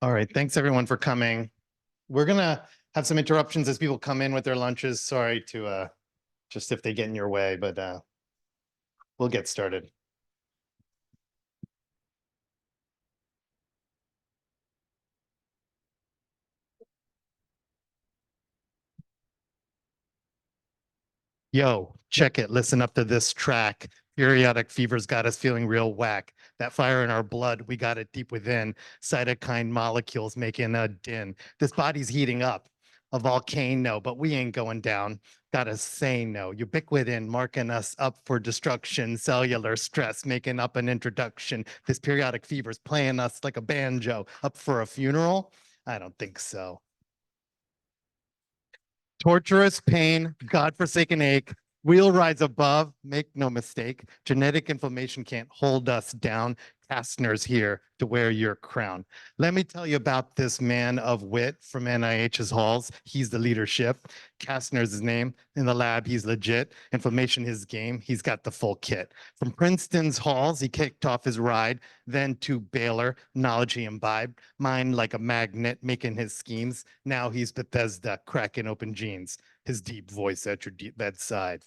All right, thanks everyone for coming. We're gonna have some interruptions as people come in with their lunches. Sorry to just if they get in your way, but we'll get started. Yo, check it. Listen up to this track. Periodic fever's got us feeling real whack. That fire in our blood, we got it deep within. Cytokine molecules making a din. This body's heating up. A volcano, but we ain't going down. Gotta say no. Ubiquitin marking us up for destruction. Cellular stress making up an introduction. This periodic fever's playing us like a banjo. Up for a funeral? I don't think so. Torturous pain, godforsaken ache, wheel rides above, make no mistake. Genetic inflammation can't hold us down. Kastner's here to wear your crown. Let me tell you about this man of wit from NIH's halls. He's the leadership. Kastner's his name. In the lab, he's legit. Inflammation his game. He's got the full kit. From Princeton's halls, he kicked off his ride. Then to Baylor, knowledge he imbibed. Mind like a magnet, making his schemes. Now he's Bethesda, cracking open jeans. His deep voice at your bedside.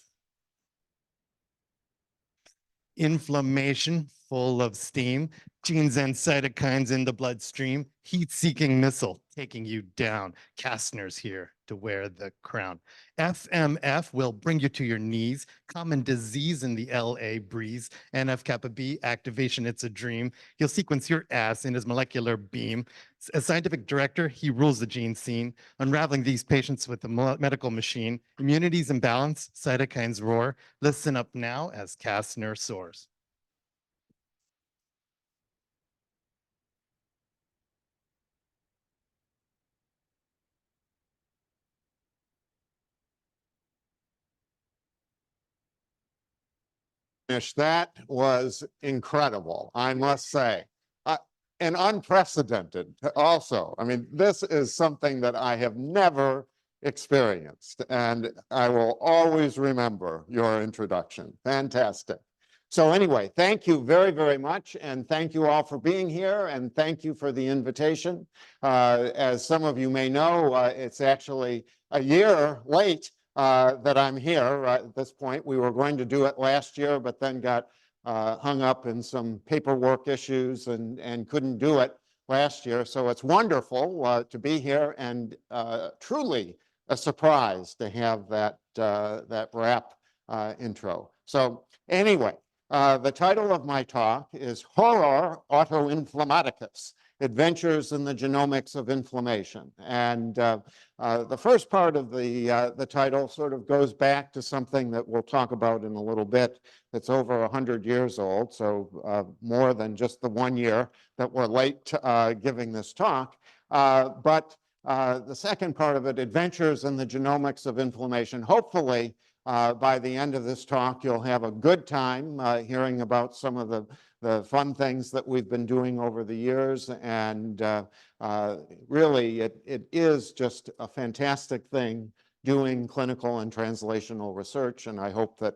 Inflammation full of steam, genes and cytokines in the bloodstream, heat-seeking missile taking you down. Kastner's here to wear the crown. FMF will bring you to your knees. Common disease in the LA breeze. NF-kappa B activation, it's a dream. He'll sequence your ass in his molecular beam. As scientific director, he rules the gene scene, unraveling these patients with the medical machine. Immunity's imbalance, cytokines roar. Listen up now as Kastner soars. That was incredible, I must say, and unprecedented also. I mean, this is something that I have never experienced, and I will always remember your introduction. Fantastic. So anyway, thank you very, very much, and thank you all for being here, and thank you for the invitation. As some of you may know, it's actually a year late that I'm here at this point. We were going to do it last year, but then got hung up in some paperwork issues and couldn't do it last year. So it's wonderful to be here, and truly a surprise to have that wrap intro. So anyway, the title of my talk is Horror Autoinflammaticus: Adventures in the Genomics of Inflammation. And the first part of the title sort of goes back to something that we'll talk about in a little bit. That's over 100 years old, so more than just the 1 year that we're late giving this talk. But the second part of it, Adventures in the Genomics of Inflammation, hopefully by the end of this talk, you'll have a good time hearing about some of the fun things that we've been doing over the years. And really, it is just a fantastic thing doing clinical and translational research. And I hope that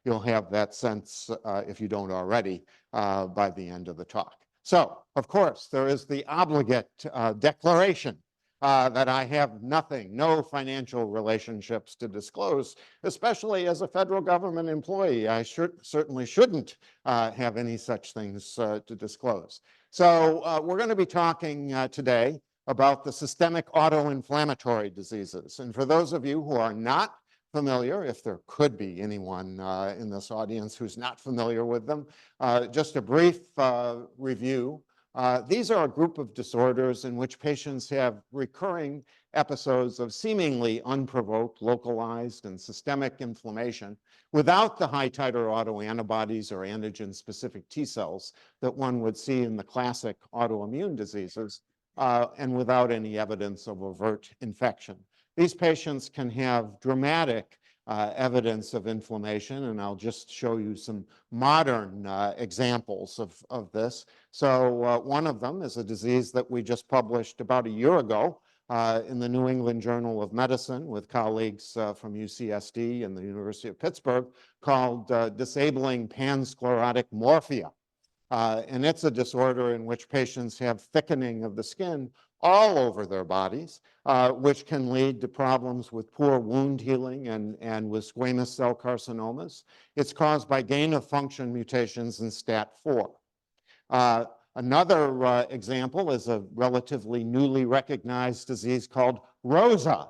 you'll have that sense, if you don't already, by the end of the talk. So, of course, there is the obligate declaration that I have no financial relationships to disclose, especially as a federal government employee. I certainly shouldn't have any such things to disclose. So we're going to be talking today about the systemic autoinflammatory diseases. And for those of you who are not familiar, if there could be anyone in this audience who's not familiar with them, just a brief review. These are a group of disorders in which patients have recurring episodes of seemingly unprovoked, localized, and systemic inflammation without the high-titer autoantibodies or antigen-specific T cells that one would see in the classic autoimmune diseases, and without any evidence of overt infection. These patients can have dramatic evidence of inflammation, and I'll just show you some modern examples of this. So one of them is a disease that we just published about a year ago in the New England Journal of Medicine with colleagues from UCSD and the University of Pittsburgh, called disabling pansclerotic morphia. And it's a disorder in which patients have thickening of the skin all over their bodies, which can lead to problems with poor wound healing and with squamous cell carcinomas. It's caused by gain-of-function mutations in STAT4. Another example is a relatively newly recognized disease called ROSA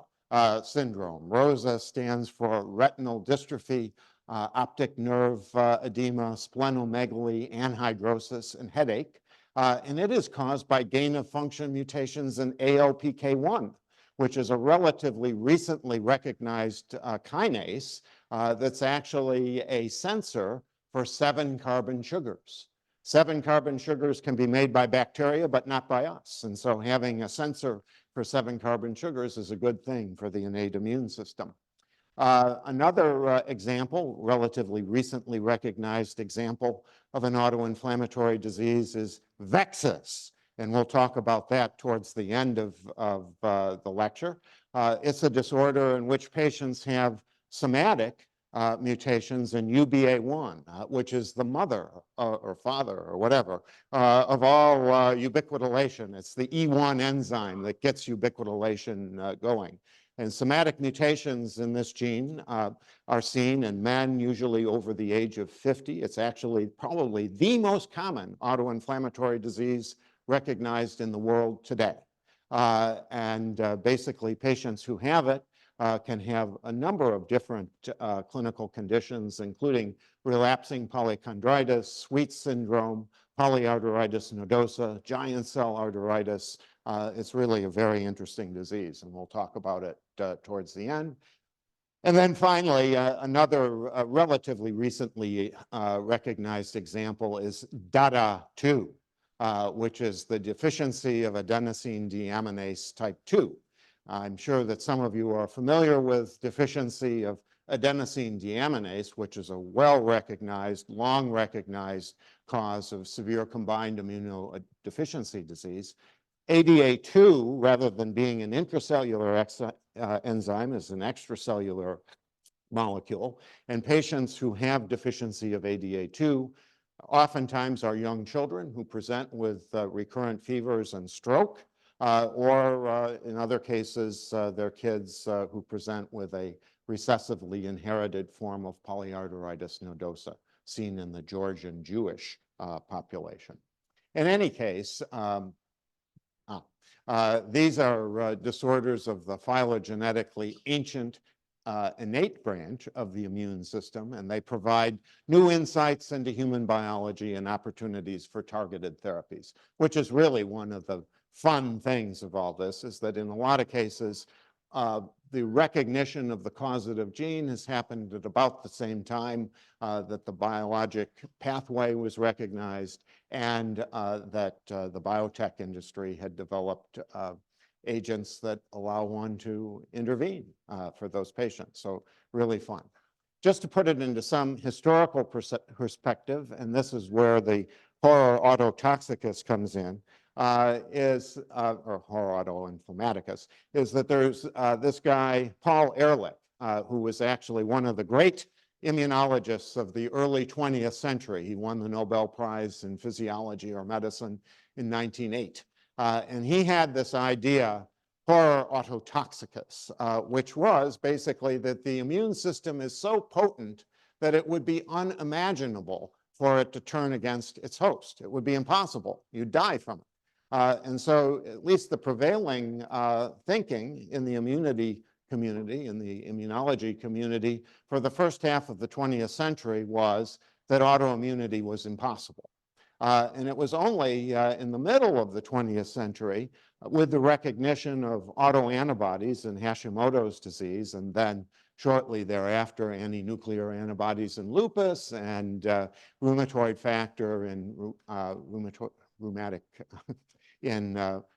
syndrome. ROSA stands for retinal dystrophy, optic nerve edema, splenomegaly, anhidrosis, and headache. And it is caused by gain-of-function mutations in ALPK1, which is a relatively recently recognized kinase that's actually a sensor for 7-carbon sugars. 7-carbon sugars can be made by bacteria, but not by us. And so having a sensor for 7-carbon sugars is a good thing for the innate immune system. Another example, relatively recently recognized example of an autoinflammatory disease is VEXAS. And we'll talk about that towards the end of the lecture. It's a disorder in which patients have somatic mutations in UBA1, which is the mother or father or whatever of all ubiquitination. It's the E1 enzyme that gets ubiquitination going. And somatic mutations in this gene are seen in men usually over the age of 50. It's actually probably the most common autoinflammatory disease recognized in the world today. Basically, patients who have it can have a number of different clinical conditions, including relapsing polychondritis, Sweet syndrome, polyarteritis nodosa, giant cell arteritis. It's really a very interesting disease, and we'll talk about it towards the end. And then finally, another relatively recently recognized example is DADA2, which is the deficiency of adenosine deaminase type 2. I'm sure that some of you are familiar with deficiency of adenosine deaminase, which is a well-recognized, long-recognized cause of severe combined immunodeficiency disease. ADA2, rather than being an intracellular enzyme, is an extracellular molecule. And patients who have deficiency of ADA2 oftentimes are young children who present with recurrent fevers and stroke, or in other cases, they're kids who present with a recessively inherited form of polyarteritis nodosa, seen in the Georgian Jewish population. In any case, these are disorders of the phylogenetically ancient innate branch of the immune system, and they provide new insights into human biology and opportunities for targeted therapies, which is really one of the fun things of all this, is that in a lot of cases, the recognition of the causative gene has happened at about the same time that the biologic pathway was recognized, and that the biotech industry had developed agents that allow one to intervene for those patients. So really fun. Just to put it into some historical perspective, and this is where the horror autotoxicus comes in, or horror autoinflammaticus, is that there's this guy, Paul Ehrlich, who was actually one of the great immunologists of the early 20th century. He won the Nobel Prize in Physiology or Medicine in 1908. And he had this idea, horror autotoxicus, which was basically that the immune system is so potent that it would be unimaginable for it to turn against its host. It would be impossible. You'd die from it. And so at least the prevailing thinking in the immunity community, in the immunology community, for the first half of the 20th century was that autoimmunity was impossible. And it was only in the middle of the 20th century, with the recognition of autoantibodies in Hashimoto's disease, and then shortly thereafter, anti-nuclear antibodies in lupus and rheumatoid factor in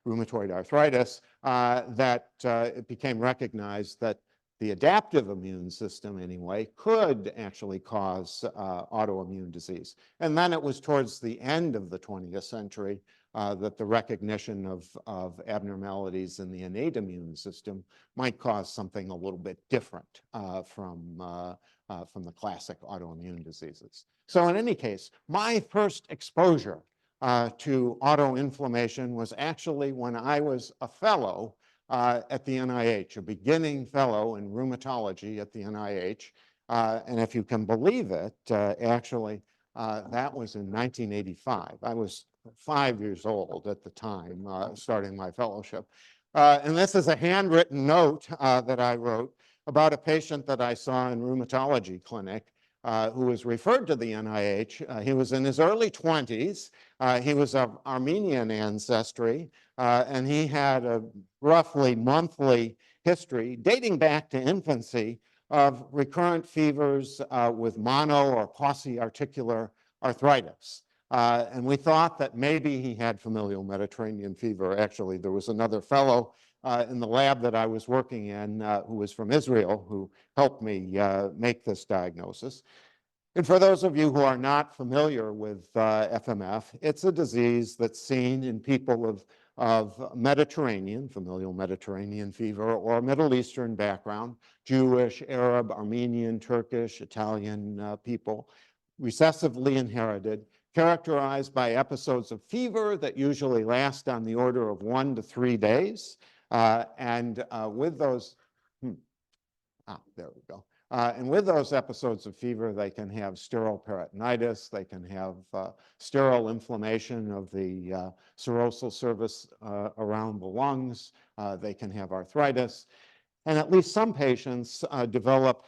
rheumatoid arthritis, that it became recognized that the adaptive immune system anyway, could actually cause autoimmune disease. And then it was towards the end of the 20th century that the recognition of abnormalities in the innate immune system might cause something a little bit different from the classic autoimmune diseases. So in any case, my first exposure to autoinflammation was actually when I was a fellow at the NIH, a beginning fellow in rheumatology at the NIH. And if you can believe it, actually, that was in 1985. I was 5 years old at the time, starting my fellowship. And this is a handwritten note that I wrote about a patient that I saw in rheumatology clinic who was referred to the NIH. He was in his early 20s. He was of Armenian ancestry, and he had a roughly monthly history dating back to infancy of recurrent fevers with mono or quasi-articular arthritis. And we thought that maybe he had familial Mediterranean fever. Actually, there was another fellow in the lab that I was working in who was from Israel who helped me make this diagnosis. And for those of you who are not familiar with FMF, it's a disease that's seen in people of Mediterranean, familial Mediterranean fever, or Middle Eastern background, Jewish, Arab, Armenian, Turkish, Italian people, recessively inherited, characterized by episodes of fever that usually last on the order of 1 to 3 days. And with those, there we go. And with those episodes of fever, they can have sterile peritonitis, they can have sterile inflammation of the serosal surface around the lungs, they can have arthritis, and at least some patients develop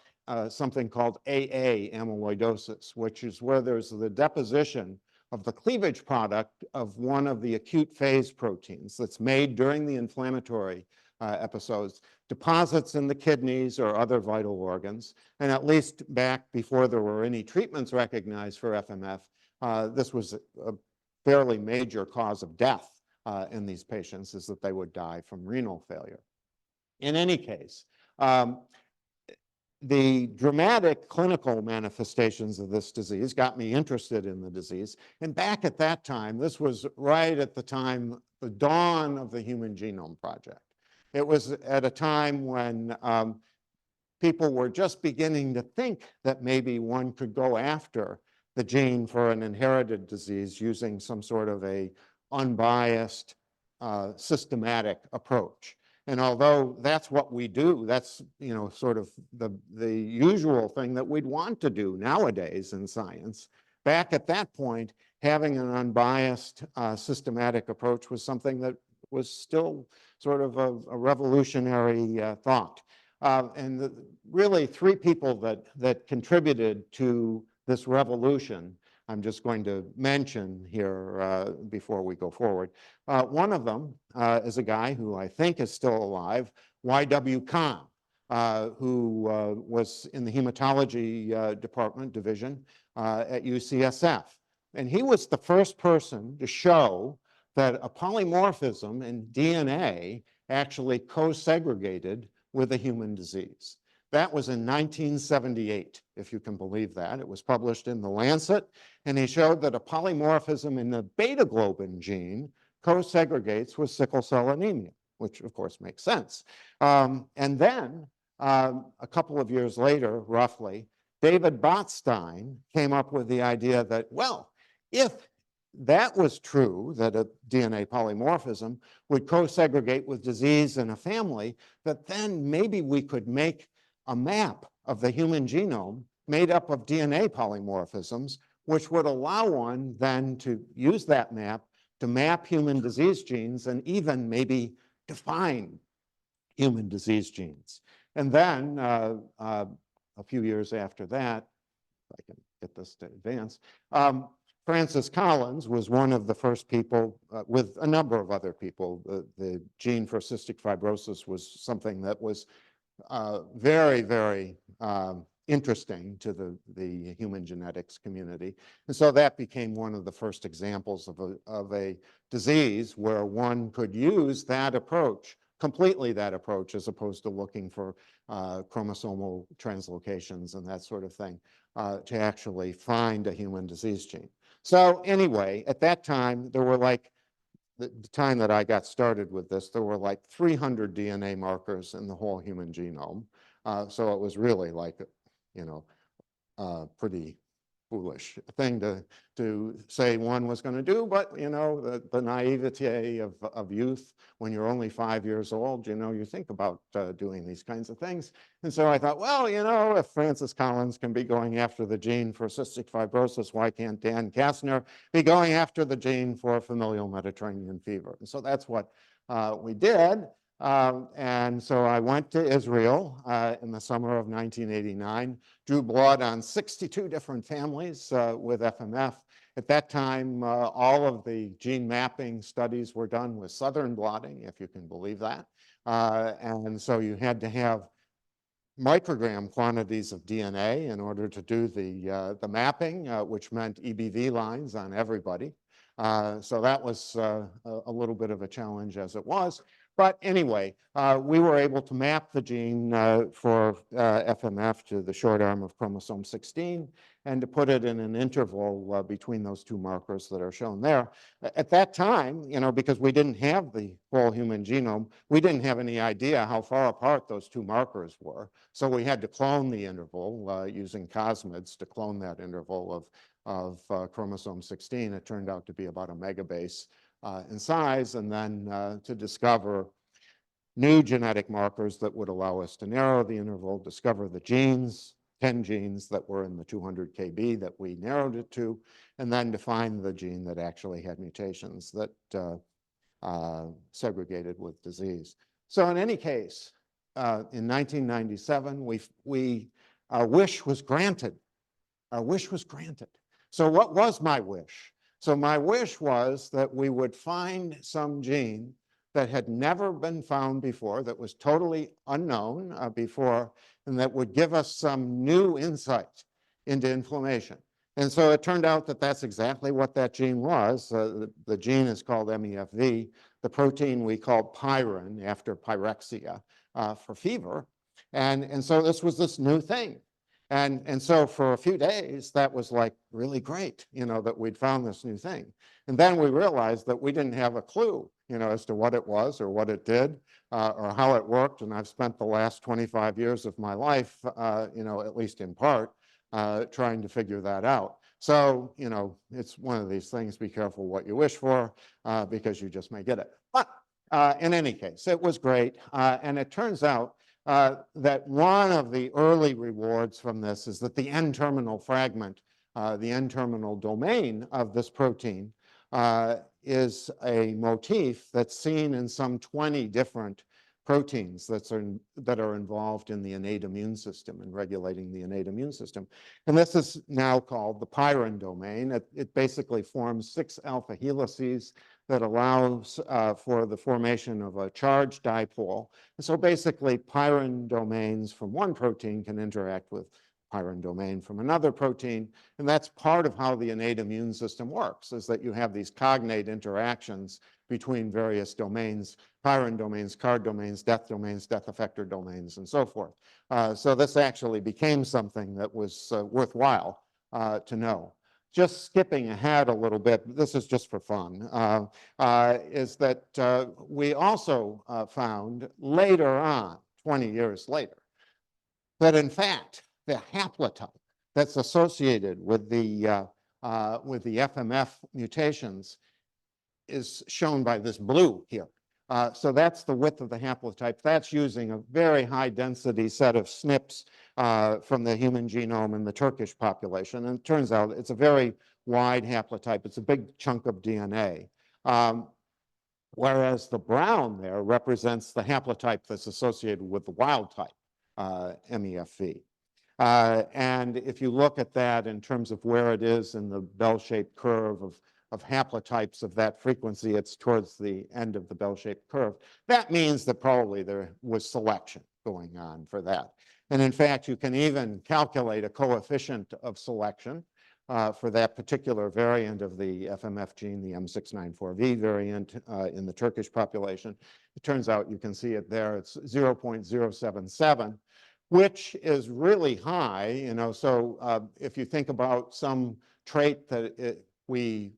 something called AA amyloidosis, which is where there's the deposition of the cleavage product of one of the acute phase proteins that's made during the inflammatory episodes, deposits in the kidneys or other vital organs. And at least back before there were any treatments recognized for FMF, this was a fairly major cause of death in these patients, is that they would die from renal failure. In any case, the dramatic clinical manifestations of this disease got me interested in the disease. And back at that time, this was right at the time, the dawn of the Human Genome Project. It was at a time when people were just beginning to think that maybe one could go after the gene for an inherited disease using some sort of a unbiased, systematic approach. And although that's what we do, that's, you know, sort of the usual thing that we'd want to do nowadays in science, back at that point, having an unbiased systematic approach was something that was still sort of a revolutionary thought. And really 3 people that contributed to this revolution, I'm just going to mention here before we go forward. One of them is a guy who I think is still alive, Y.W. Kahn, who was in the hematology department division at UCSF. And he was the first person to show that a polymorphism in DNA actually co-segregated with a human disease. That was in 1978, if you can believe that. It was published in The Lancet, and he showed that a polymorphism in the beta globin gene co-segregates with sickle cell anemia, which of course makes sense. And then a couple of years later, roughly, David Botstein came up with the idea that, well, if that was true, that a DNA polymorphism would co-segregate with disease in a family, that then maybe we could make a map of the human genome made up of DNA polymorphisms, which would allow one then to use that map to map human disease genes and even maybe define human disease genes. And then a few years after that, if I can get this to advance, Francis Collins was one of the first people, with a number of other people. The gene for cystic fibrosis was something that was very, very interesting to the human genetics community. And so that became one of the first examples of a disease where one could use that approach, completely that approach as opposed to looking for chromosomal translocations and that sort of thing to actually find a human disease gene. So anyway, at that time, there were like, the time that I got started with this, there were like 300 DNA markers in the whole human genome. So it was really like, you know, pretty foolish thing to say one was going to do, but you know, the naivete of youth when you're only 5 years old, you know, you think about doing these kinds of things. And so I thought, well, you know, if Francis Collins can be going after the gene for cystic fibrosis, why can't Dan Kastner be going after the gene for familial Mediterranean fever? And so that's what we did. And so I went to Israel in the summer of 1989, drew blood on 62 different families with FMF. At that time, all of the gene mapping studies were done with southern blotting, if you can believe that. And so you had to have microgram quantities of DNA in order to do the mapping, which meant EBV lines on everybody. So that was a little bit of a challenge as it was. But anyway, we were able to map the gene for FMF to the short arm of chromosome 16 and to put it in an interval between those two markers that are shown there. At that time, you know, because we didn't have the whole human genome, we didn't have any idea how far apart those two markers were. So we had to clone the interval using plasmids to clone that interval of chromosome 16. It turned out to be about a megabase in size, and then to discover new genetic markers that would allow us to narrow the interval, discover the genes, 10 genes that were in the 200 kb that we narrowed it to, and then to find the gene that actually had mutations that segregated with disease. So in any case, in 1997, our wish was granted. Our wish was granted. So what was my wish? So my wish was that we would find some gene that had never been found before, that was totally unknown before, and that would give us some new insight into inflammation. And so it turned out that that's exactly what that gene was. The gene is called MEFV. The protein we called pyrin, after pyrexia, for fever. And so this was this new thing. And so for a few days, that was like really great, you know, that we'd found this new thing. And then we realized that we didn't have a clue, you know, as to what it was or what it did or how it worked. And I've spent the last 25 years of my life, you know, at least in part, trying to figure that out. So, you know, it's one of these things, be careful what you wish for because you just may get it. But in any case, it was great. And it turns out that one of the early rewards from this is that the N-terminal fragment, the N-terminal domain of this protein is a motif that's seen in some 20 different proteins that are involved in the innate immune system and regulating the innate immune system. And this is now called the pyrin domain. It basically forms 6 alpha helices that allows for the formation of a charged dipole. And so basically pyrin domains from one protein can interact with pyrin domain from another protein. And that's part of how the innate immune system works, is that you have these cognate interactions between various domains, pyrin domains, CARD domains, death effector domains, and so forth. So this actually became something that was worthwhile to know. Just skipping ahead a little bit, this is just for fun, is that we also found later on, 20 years later, that in fact, the haplotype that's associated with the FMF mutations is shown by this blue here. So that's the width of the haplotype. That's using a very high density set of SNPs from the human genome in the Turkish population. And it turns out it's a very wide haplotype. It's a big chunk of DNA. Whereas the brown there represents the haplotype that's associated with the wild type, MEFV. And if you look at that in terms of where it is in the bell-shaped curve of haplotypes of that frequency, it's towards the end of the bell-shaped curve. That means that probably there was selection going on for that. And in fact, you can even calculate a coefficient of selection for that particular variant of the FMF gene, the M694V variant in the Turkish population. It turns out you can see it there. It's 0.077, which is really high. So if you think about some trait that we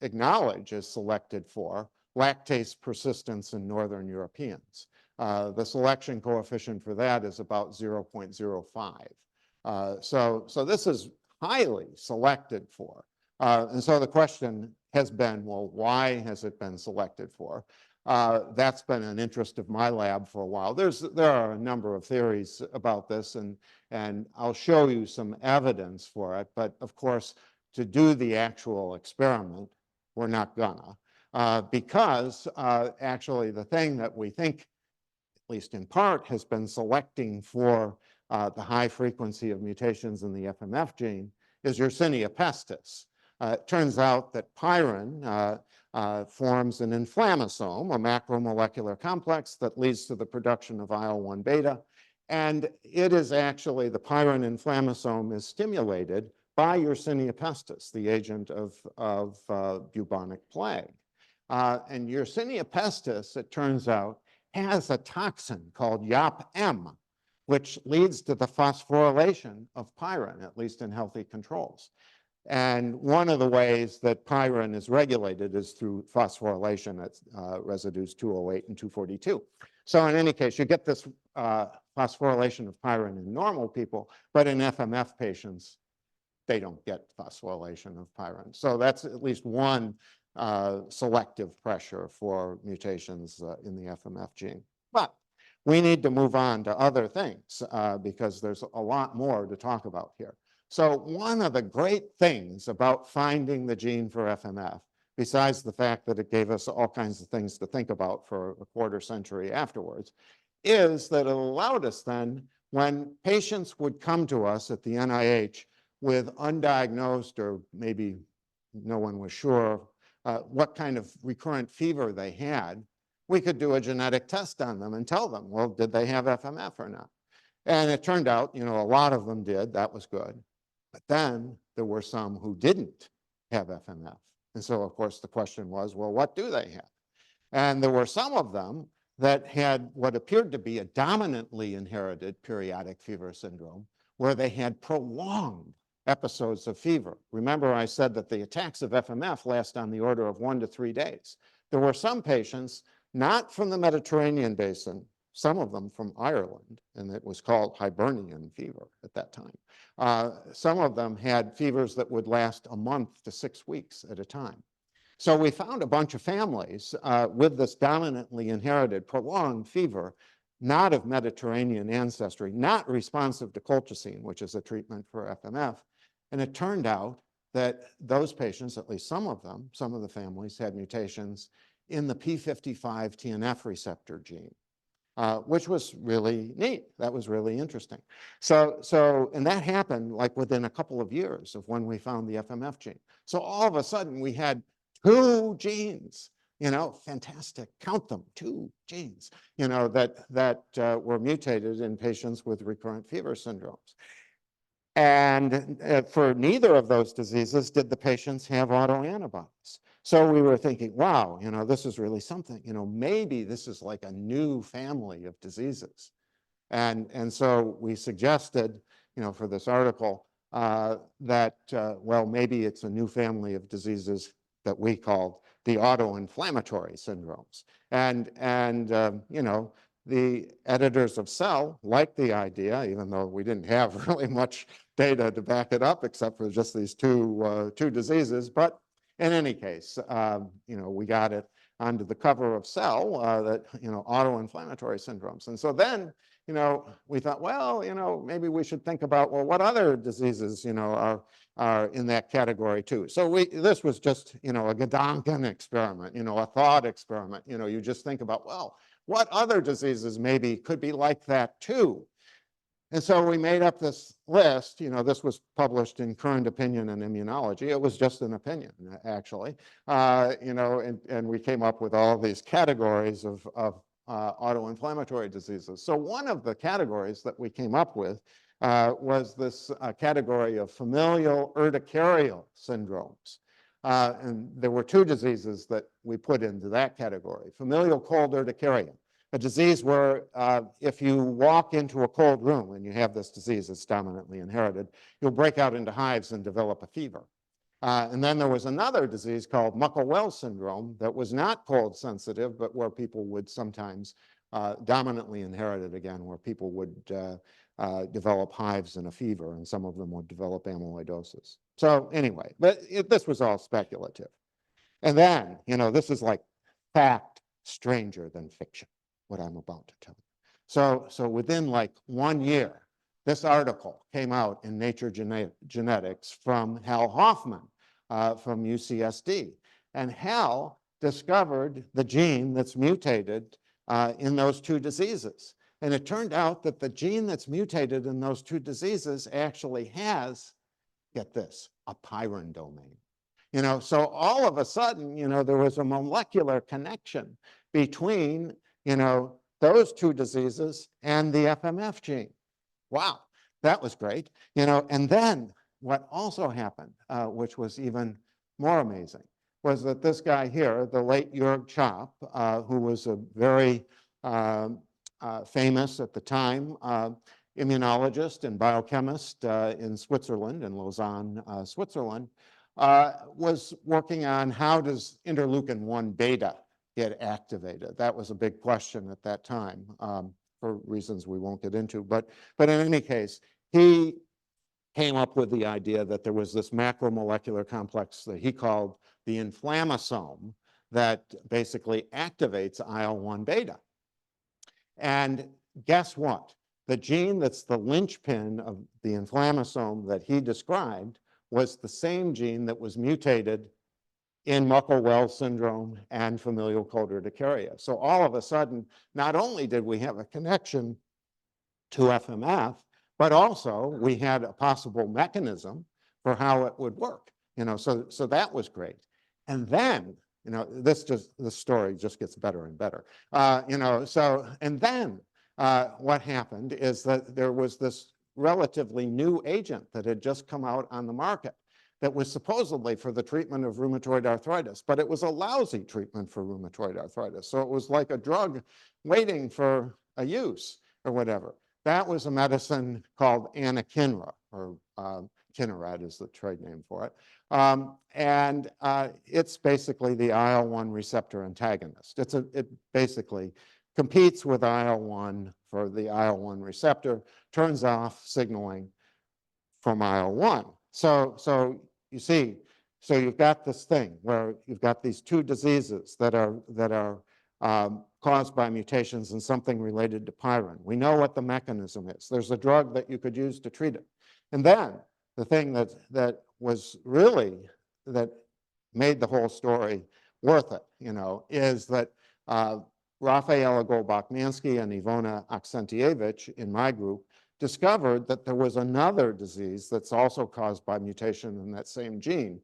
acknowledge is selected for, lactase persistence in Northern Europeans. The selection coefficient for that is about 0.05. So this is highly selected for. And so the question has been, well, why has it been selected for? That's been an interest of my lab for a while. There are a number of theories about this, and I'll show you some evidence for it. But of course, to do the actual experiment, we're not gonna, because actually the thing that we think, at least in part, has been selecting for the high frequency of mutations in the FMF gene is Yersinia pestis. It turns out that pyrin forms an inflammasome, a macromolecular complex that leads to the production of IL-1 beta. And it is actually, the pyrin inflammasome is stimulated by Yersinia pestis, the agent of bubonic plague. And Yersinia pestis, it turns out, has a toxin called YAP-M, which leads to the phosphorylation of pyrin, at least in healthy controls. And one of the ways that pyrin is regulated is through phosphorylation at residues 208 and 242. So in any case, you get this phosphorylation of pyrin in normal people, but in FMF patients, they don't get phosphorylation of pyrin. So that's at least one selective pressure for mutations in the FMF gene. But we need to move on to other things because there's a lot more to talk about here. So one of the great things about finding the gene for FMF, besides the fact that it gave us all kinds of things to think about for a quarter century afterwards, is that it allowed us then, when patients would come to us at the NIH with undiagnosed, or maybe no one was sure what kind of recurrent fever they had, we could do a genetic test on them and tell them, well, did they have FMF or not? And it turned out, a lot of them did. That was good. But then there were some who didn't have FMF. And so, of course, the question was, well, what do they have? And there were some of them that had what appeared to be a dominantly inherited periodic fever syndrome, where they had prolonged episodes of fever. Remember, I said that the attacks of FMF last on the order of 1 to 3 days. There were some patients, not from the Mediterranean basin, some of them from Ireland, and it was called Hibernian fever at that time. Some of them had fevers that would last a month to 6 weeks at a time. So we found a bunch of families with this dominantly inherited prolonged fever, not of Mediterranean ancestry, not responsive to colchicine, which is a treatment for FMF. And it turned out that those patients, at least some of them, some of the families, had mutations in the P55 TNF receptor gene, which was really neat. That was really interesting. And that happened like within a couple of years of when we found the FMF gene. So all of a sudden we had 2 genes, fantastic, count them, 2 genes, that were mutated in patients with recurrent fever syndromes. And for neither of those diseases did the patients have autoantibodies. So we were thinking, wow, this is really something. Maybe this is like a new family of diseases. And so we suggested, for this article, that, well, maybe it's a new family of diseases that we called the autoinflammatory syndromes. And the editors of Cell liked the idea, even though we didn't have really much data to back it up, except for just these two diseases. But in any case, we got it onto the cover of Cell, that, autoinflammatory syndromes. And so then, we thought, well, maybe we should think about, well, what other diseases, are in that category too. So this was just, a Gedanken experiment, a thought experiment. You just think about, well, what other diseases maybe could be like that too? And so we made up this list. This was published in Current Opinion in Immunology. It was just an opinion, actually. And we came up with all these categories of autoinflammatory diseases. So one of the categories that we came up with was this category of familial urticarial syndromes. And there were two diseases that we put into that category. Familial cold urticaria, a disease where if you walk into a cold room and you have this disease, it's dominantly inherited, you'll break out into hives and develop a fever. And then there was another disease called Muckle-Wells syndrome that was not cold sensitive, but where people would sometimes dominantly inherited again, where people would develop hives and a fever, and some of them would develop amyloidosis. So anyway, but this was all speculative. And then, you know, this is like fact stranger than fiction, what I'm about to tell you. So within like 1 year, this article came out in Nature Genetics from Hal Hoffman from UCSD. And Hal discovered the gene that's mutated in those two diseases. And it turned out that the gene that's mutated in those two diseases actually has, get this, a pyrin domain. You know, so all of a sudden, you know, there was a molecular connection between, you know, those two diseases and the FMF gene. Wow, that was great. You know, and then what also happened, which was even more amazing, was that this guy here, the late Jörg Chopp, who was a very famous at the time immunologist and biochemist in Switzerland, in Lausanne, Switzerland, was working on how does interleukin-1 beta get activated. That was a big question at that time for reasons we won't get into. But in any case, he came up with the idea that there was this macromolecular complex that he called the inflammasome that basically activates IL-1 beta. And guess what? The gene that's the linchpin of the inflammasome that he described was the same gene that was mutated in Muckle-Wells syndrome and familial cold urticaria. So all of a sudden, not only did we have a connection to FMF, but also we had a possible mechanism for how it would work. You know, so that was great. And then, you know, the story just gets better and better. You know, so, and then what happened is that there was this relatively new agent that had just come out on the market that was supposedly for the treatment of rheumatoid arthritis, but it was a lousy treatment for rheumatoid arthritis. So it was like a drug waiting for a use or whatever. That was a medicine called anakinra, or Kineret is the trade name for it. And it's basically the IL-1 receptor antagonist. It basically competes with IL-1 for the IL-1 receptor, turns off signaling from IL-1. So you see, so you've got this thing where you've got these two diseases that are caused by mutations in something related to pyrin. We know what the mechanism is. There's a drug that you could use to treat it. And then the thing that was really, that made the whole story worth it, you know, is that Rafaela Golbach-Mansky and Ivona Aksentievich in my group discovered that there was another disease that's also caused by mutation in that same gene.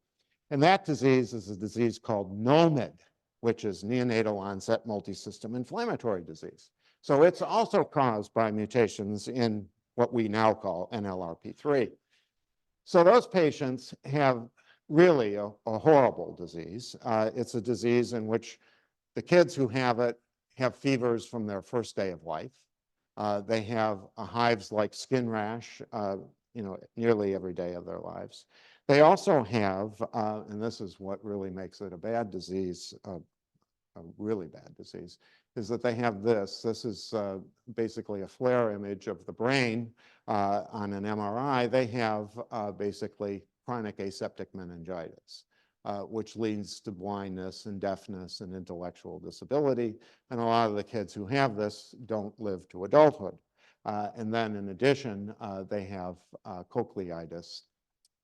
And that disease is a disease called NOMID, which is neonatal onset multisystem inflammatory disease. So it's also caused by mutations in what we now call NLRP3. So those patients have really a horrible disease. It's a disease in which the kids who have it have fevers from their first day of life. They have hives like skin rash, you know, nearly every day of their lives. They also have, and this is what really makes it a bad disease, a really bad disease, is that they have this. This is basically a flare image of the brain on an MRI. They have basically chronic aseptic meningitis, which leads to blindness and deafness and intellectual disability. And a lot of the kids who have this don't live to adulthood. And then in addition, they have cochleitis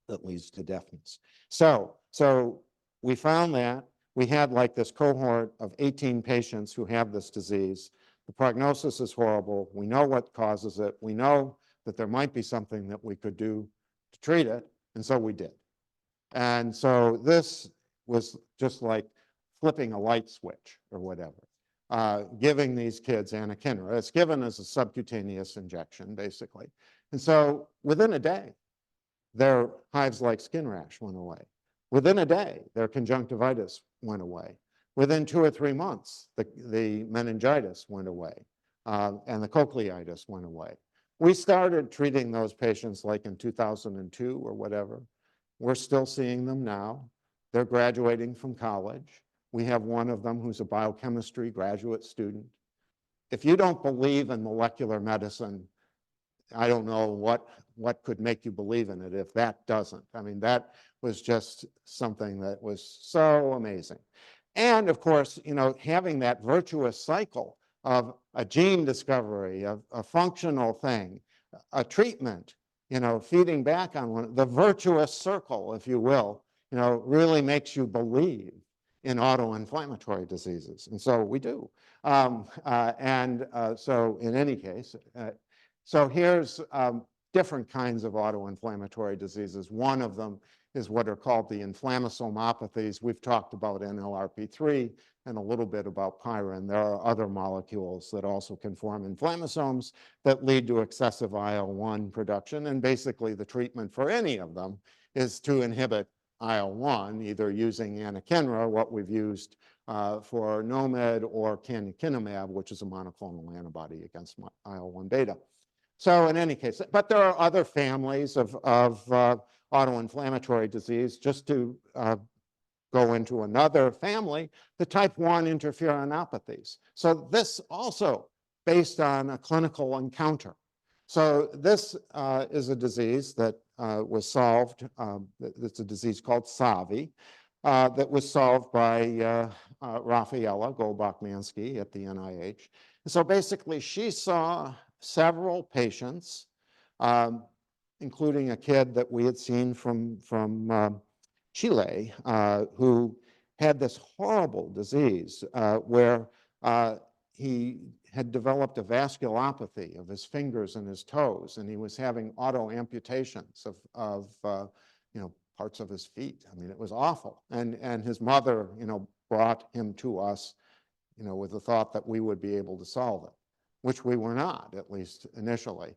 that leads to deafness. So we found that we had like this cohort of 18 patients who have this disease. The prognosis is horrible. We know what causes it. We know that there might be something that we could do to treat it. And so we did. And so this was just like flipping a light switch or whatever, giving these kids anakinra. It's given as a subcutaneous injection, basically. And so within a day, their hives like skin rash went away. Within a day, their conjunctivitis went away. Within 2 or 3 months, the meningitis went away, and the cochleitis went away. We started treating those patients like in 2002 or whatever. We're still seeing them now. They're graduating from college. We have one of them who's a biochemistry graduate student. If you don't believe in molecular medicine, I don't know what could make you believe in it if that doesn't. I mean, that was just something that was so amazing. And of course, having that virtuous cycle of a gene discovery, a functional thing, a treatment, feeding back on the virtuous circle, if you will, really makes you believe in autoinflammatory diseases. And so we do. So in any case, so here's different kinds of autoinflammatory diseases. One of them is what are called the inflammasomopathies. We've talked about NLRP3 and a little bit about pyrin. There are other molecules that also can form inflammasomes that lead to excessive IL-1 production. And basically the treatment for any of them is to inhibit IL-1, either using anakinra, what we've used for NOMED, or canakinumab, which is a monoclonal antibody against IL-1 beta. So in any case, but there are other families of autoinflammatory disease. Just to go into another family, the type 1 interferonopathies. So this also based on a clinical encounter. So this is a disease that was solved. It's a disease called SAVI that was solved by Rafaela Goldbach-Mansky at the NIH. And so basically, she saw several patients, including a kid that we had seen from Chile, who had this horrible disease where he had developed a vasculopathy of his fingers and his toes, and he was having auto amputations of parts of his feet. I mean, it was awful. And his mother, brought him to us, with the thought that we would be able to solve it, which we were not, at least initially.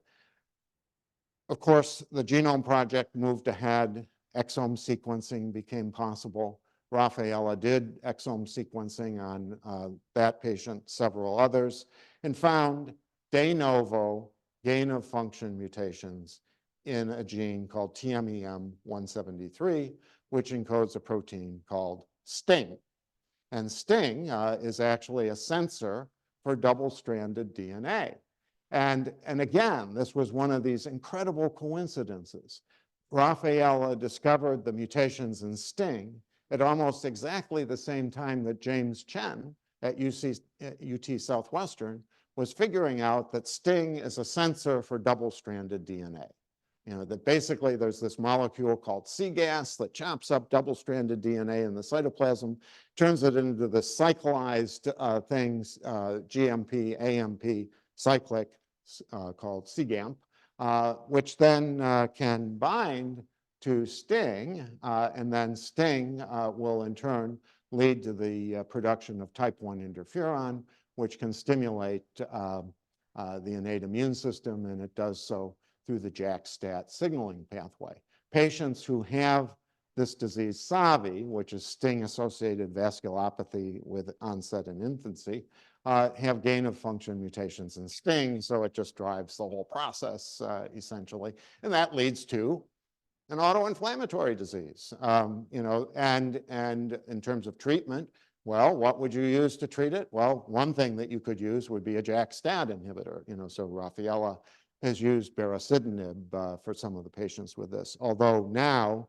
Of course, the Genome Project moved ahead. Exome sequencing became possible. Rafaela did exome sequencing on that patient, several others, and found de novo gain of function mutations in a gene called TMEM173, which encodes a protein called STING. And STING is actually a sensor for double-stranded DNA. And again, this was one of these incredible coincidences. Rafaela discovered the mutations in STING at almost exactly the same time that James Chen at UT Southwestern was figuring out that STING is a sensor for double-stranded DNA. That basically there's this molecule called cGAS that chops up double-stranded DNA in the cytoplasm, turns it into the cyclized things, GMP, AMP, cyclic, called cGAMP, which then can bind to STING, and then STING will in turn lead to the production of type 1 interferon, which can stimulate the innate immune system, and it does so through the JAK-STAT signaling pathway. Patients who have this disease, SAVI, which is STING-associated vasculopathy with onset in infancy, have gain-of-function mutations in STING, so it just drives the whole process, essentially. And that leads to an autoinflammatory disease. And in terms of treatment, well, what would you use to treat it? Well, one thing that you could use would be a JAK-STAT inhibitor. So Rafaela has used baricitinib for some of the patients with this, although now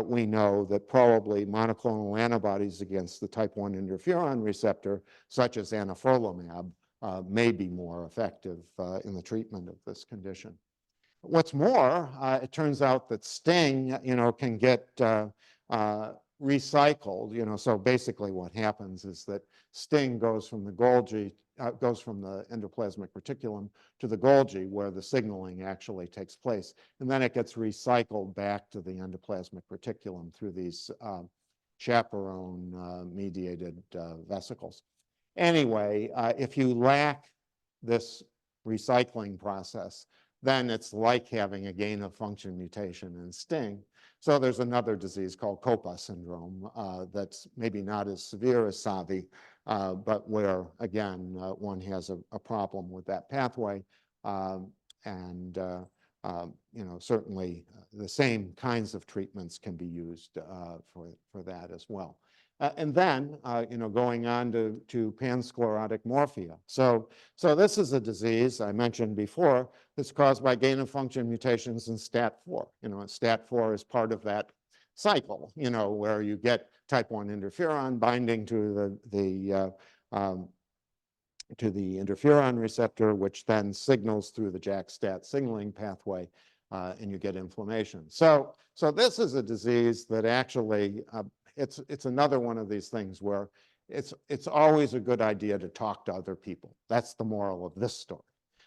we know that probably monoclonal antibodies against the type 1 interferon receptor, such as anifrolumab, may be more effective in the treatment of this condition. What's more, it turns out that STING, can get recycled. So basically what happens is that STING goes from the Golgi, goes from the endoplasmic reticulum to the Golgi, where the signaling actually takes place. And then it gets recycled back to the endoplasmic reticulum through these chaperone-mediated vesicles. Anyway, if you lack this recycling process, then it's like having a gain of function mutation in STING. So there's another disease called COPA syndrome that's maybe not as severe as SAVI, but where, again, one has a problem with that pathway. Certainly the same kinds of treatments can be used for that as well. And then, going on to pansclerotic morphia. So this is a disease I mentioned before that's caused by gain of function mutations in STAT4. And STAT4 is part of that cycle, where you get type 1 interferon binding to the interferon receptor, which then signals through the JAK-STAT signaling pathway, and you get inflammation. So this is a disease that actually, it's another one of these things where it's always a good idea to talk to other people. That's the moral of this story.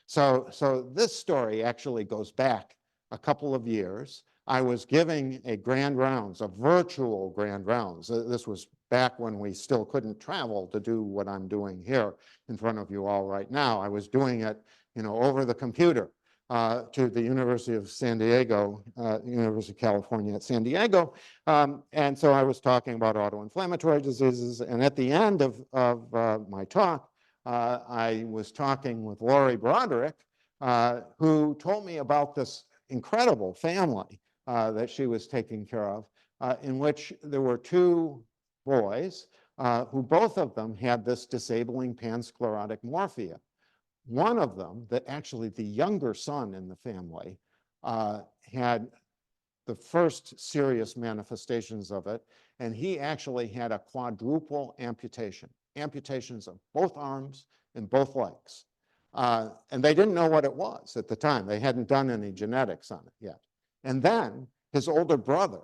So this story actually goes back a couple of years. I was giving a grand rounds, a virtual grand rounds. This was back when we still couldn't travel to do what I'm doing here in front of you all right now. I was doing it, over the computer to the University of San Diego, University of California at San Diego. And so I was talking about autoinflammatory diseases. And at the end of my talk, I was talking with Lori Broderick, who told me about this incredible family that she was taking care of, in which there were two boys who both of them had this disabling pansclerotic morphia. One of them, that actually the younger son in the family, had the first serious manifestations of it, and he actually had a quadruple amputation, amputations of both arms and both legs. And they didn't know what it was at the time. They hadn't done any genetics on it yet. And then his older brother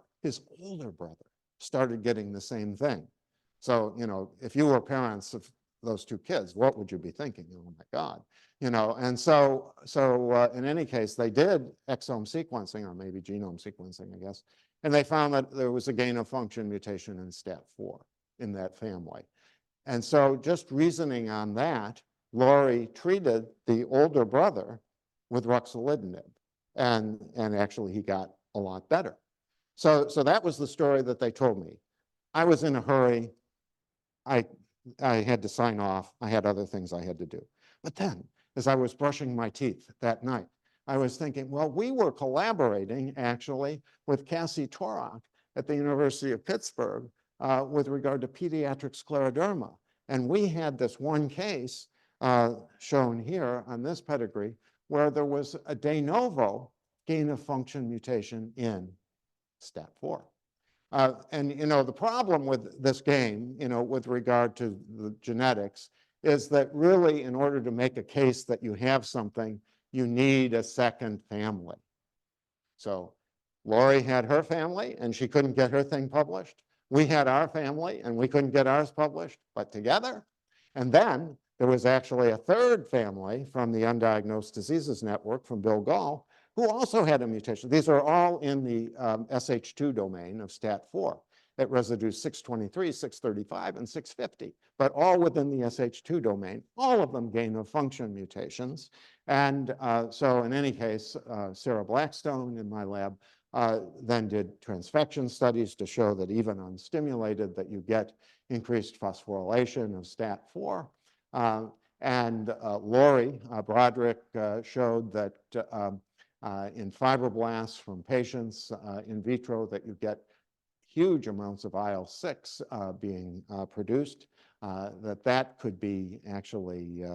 started getting the same thing. So, if you were parents of those two kids, what would you be thinking? Oh my God, and so in any case, they did exome sequencing, or maybe genome sequencing, I guess, and they found that there was a gain of function mutation in STAT4 in that family. And so just reasoning on that, Lori treated the older brother with ruxolitinib, and actually he got a lot better. So that was the story that they told me. I was in a hurry. I had to sign off. I had other things I had to do. But then, as I was brushing my teeth that night, I was thinking, well, we were collaborating actually with Cassie Torok at the University of Pittsburgh with regard to pediatric scleroderma. And we had this one case shown here on this pedigree where there was a de novo gain of function mutation in STAT4. And the problem with this game, with regard to the genetics, is that really, in order to make a case that you have something, you need a second family. So Lori had her family, and she couldn't get her thing published. We had our family, and we couldn't get ours published, but together. And then there was actually a third family from the Undiagnosed Diseases Network from Bill Gall, who also had a mutation. These are all in the SH2 domain of STAT4 at residues 623, 635, and 650, but all within the SH2 domain, all of them gain of function mutations. And so in any case, Sarah Blackstone in my lab then did transfection studies to show that even unstimulated, that you get increased phosphorylation of STAT4. And Lori Broderick showed that in fibroblasts from patients in vitro that you get huge amounts of IL-6 being produced, that could be actually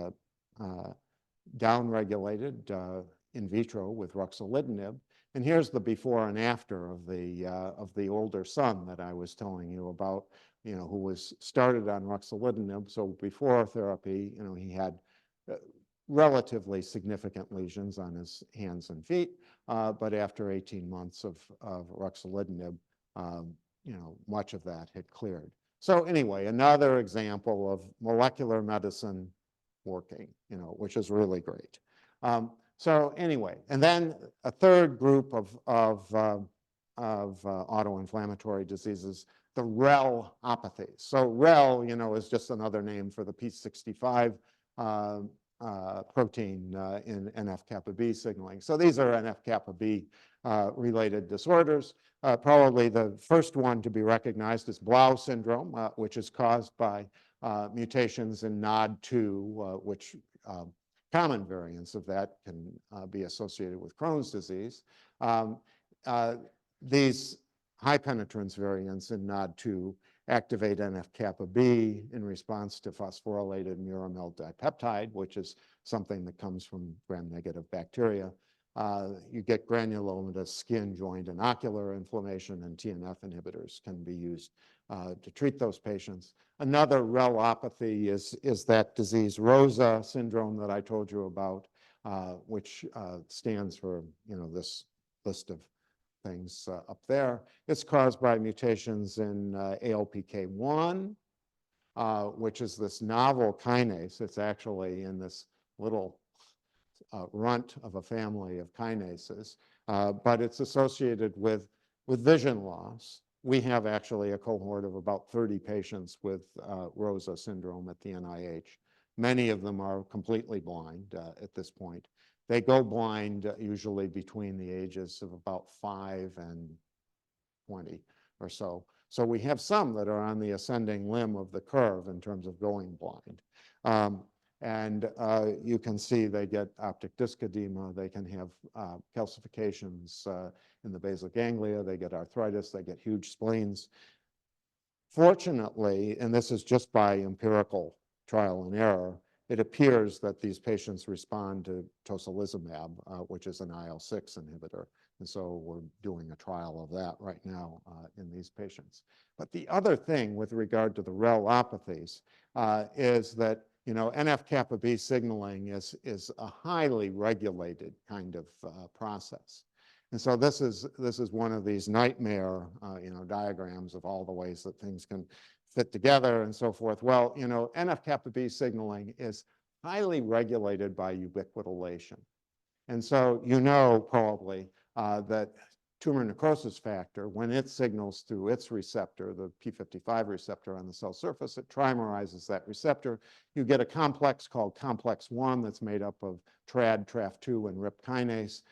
downregulated in vitro with ruxolitinib. And here's the before and after of the older son that I was telling you about, who was started on ruxolitinib. So before therapy, he had relatively significant lesions on his hands and feet, but after 18 months of ruxolitinib, much of that had cleared. So anyway, another example of molecular medicine working, which is really great. So anyway, and then a third group of autoinflammatory diseases, the REL-opathies. So REL, is just another name for the P65 protein in NF-kappa B signaling. So these are NF-kappa B related disorders. Probably the first one to be recognized is Blau syndrome, which is caused by mutations in NOD2, which common variants of that can be associated with Crohn's disease. These high penetrance variants in NOD2 activate NF-kappa B in response to phosphorylated muramyl dipeptide, which is something that comes from gram-negative bacteria. You get granulomatous skin, joint, and ocular inflammation, and TNF inhibitors can be used to treat those patients. Another relopathy is that disease Rosa syndrome that I told you about, which stands for, this list of things up there. It's caused by mutations in ALPK1, which is this novel kinase. It's actually in this little runt of a family of kinases, but it's associated with vision loss. We have actually a cohort of about 30 patients with Rosa syndrome at the NIH. Many of them are completely blind at this point. They go blind usually between the ages of about 5 and 20 or so. So we have some that are on the ascending limb of the curve in terms of going blind. You can see they get optic disc edema, they can have calcifications in the basal ganglia, they get arthritis, they get huge spleens. Fortunately, and this is just by empirical trial and error, it appears that these patients respond to tocilizumab, which is an IL-6 inhibitor. And so we're doing a trial of that right now in these patients. But the other thing with regard to the relopathies is that NF-kappa B signaling is a highly regulated kind of process. And so this is one of these nightmare diagrams of all the ways that things can fit together and so forth. Well, NF-kappa B signaling is highly regulated by ubiquitination. And so probably that tumor necrosis factor, when it signals through its receptor, the P55 receptor on the cell surface, it trimerizes that receptor. You get a complex called complex 1 that's made up of TRAD, TRAF2, and RIP kinase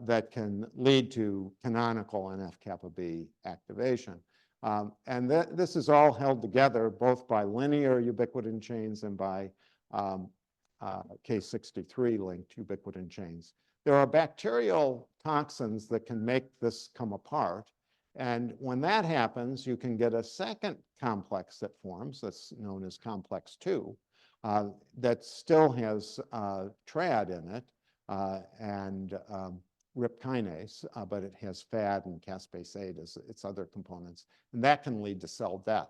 that can lead to canonical NF-kappa B activation. And this is all held together both by linear ubiquitin chains and by K63 linked ubiquitin chains. There are bacterial toxins that can make this come apart. And when that happens, you can get a second complex that forms, that's known as complex 2, that still has TRAD in it and RIP kinase, but it has FAD and caspase 8 as its other components. And that can lead to cell death,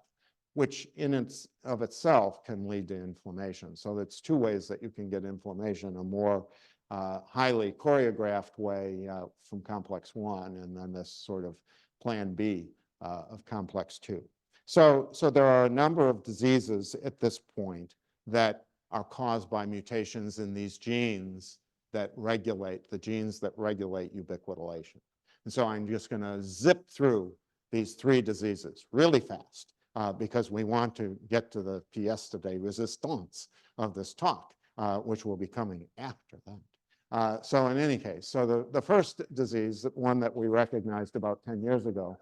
which in of itself can lead to inflammation. So that's two ways that you can get inflammation, a more highly choreographed way from complex 1, and then this sort of plan B of complex 2. So there are a number of diseases at this point that are caused by mutations in these genes that regulate, the genes that regulate ubiquitination. And so I'm just going to zip through these 3 diseases really fast because we want to get to the pièce de résistance of this talk, which will be coming after that. So in any case, so the first disease, one that we recognized about 10 years ago,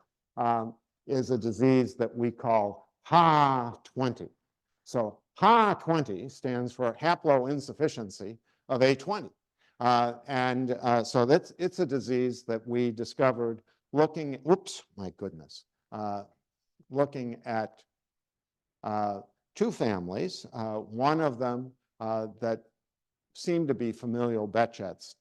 is a disease that we call HA20. So HA20 stands for haploinsufficiency of A20. So it's a disease that we discovered looking, whoops, my goodness, looking at 2 families, one of them that seemed to be familial Behçet's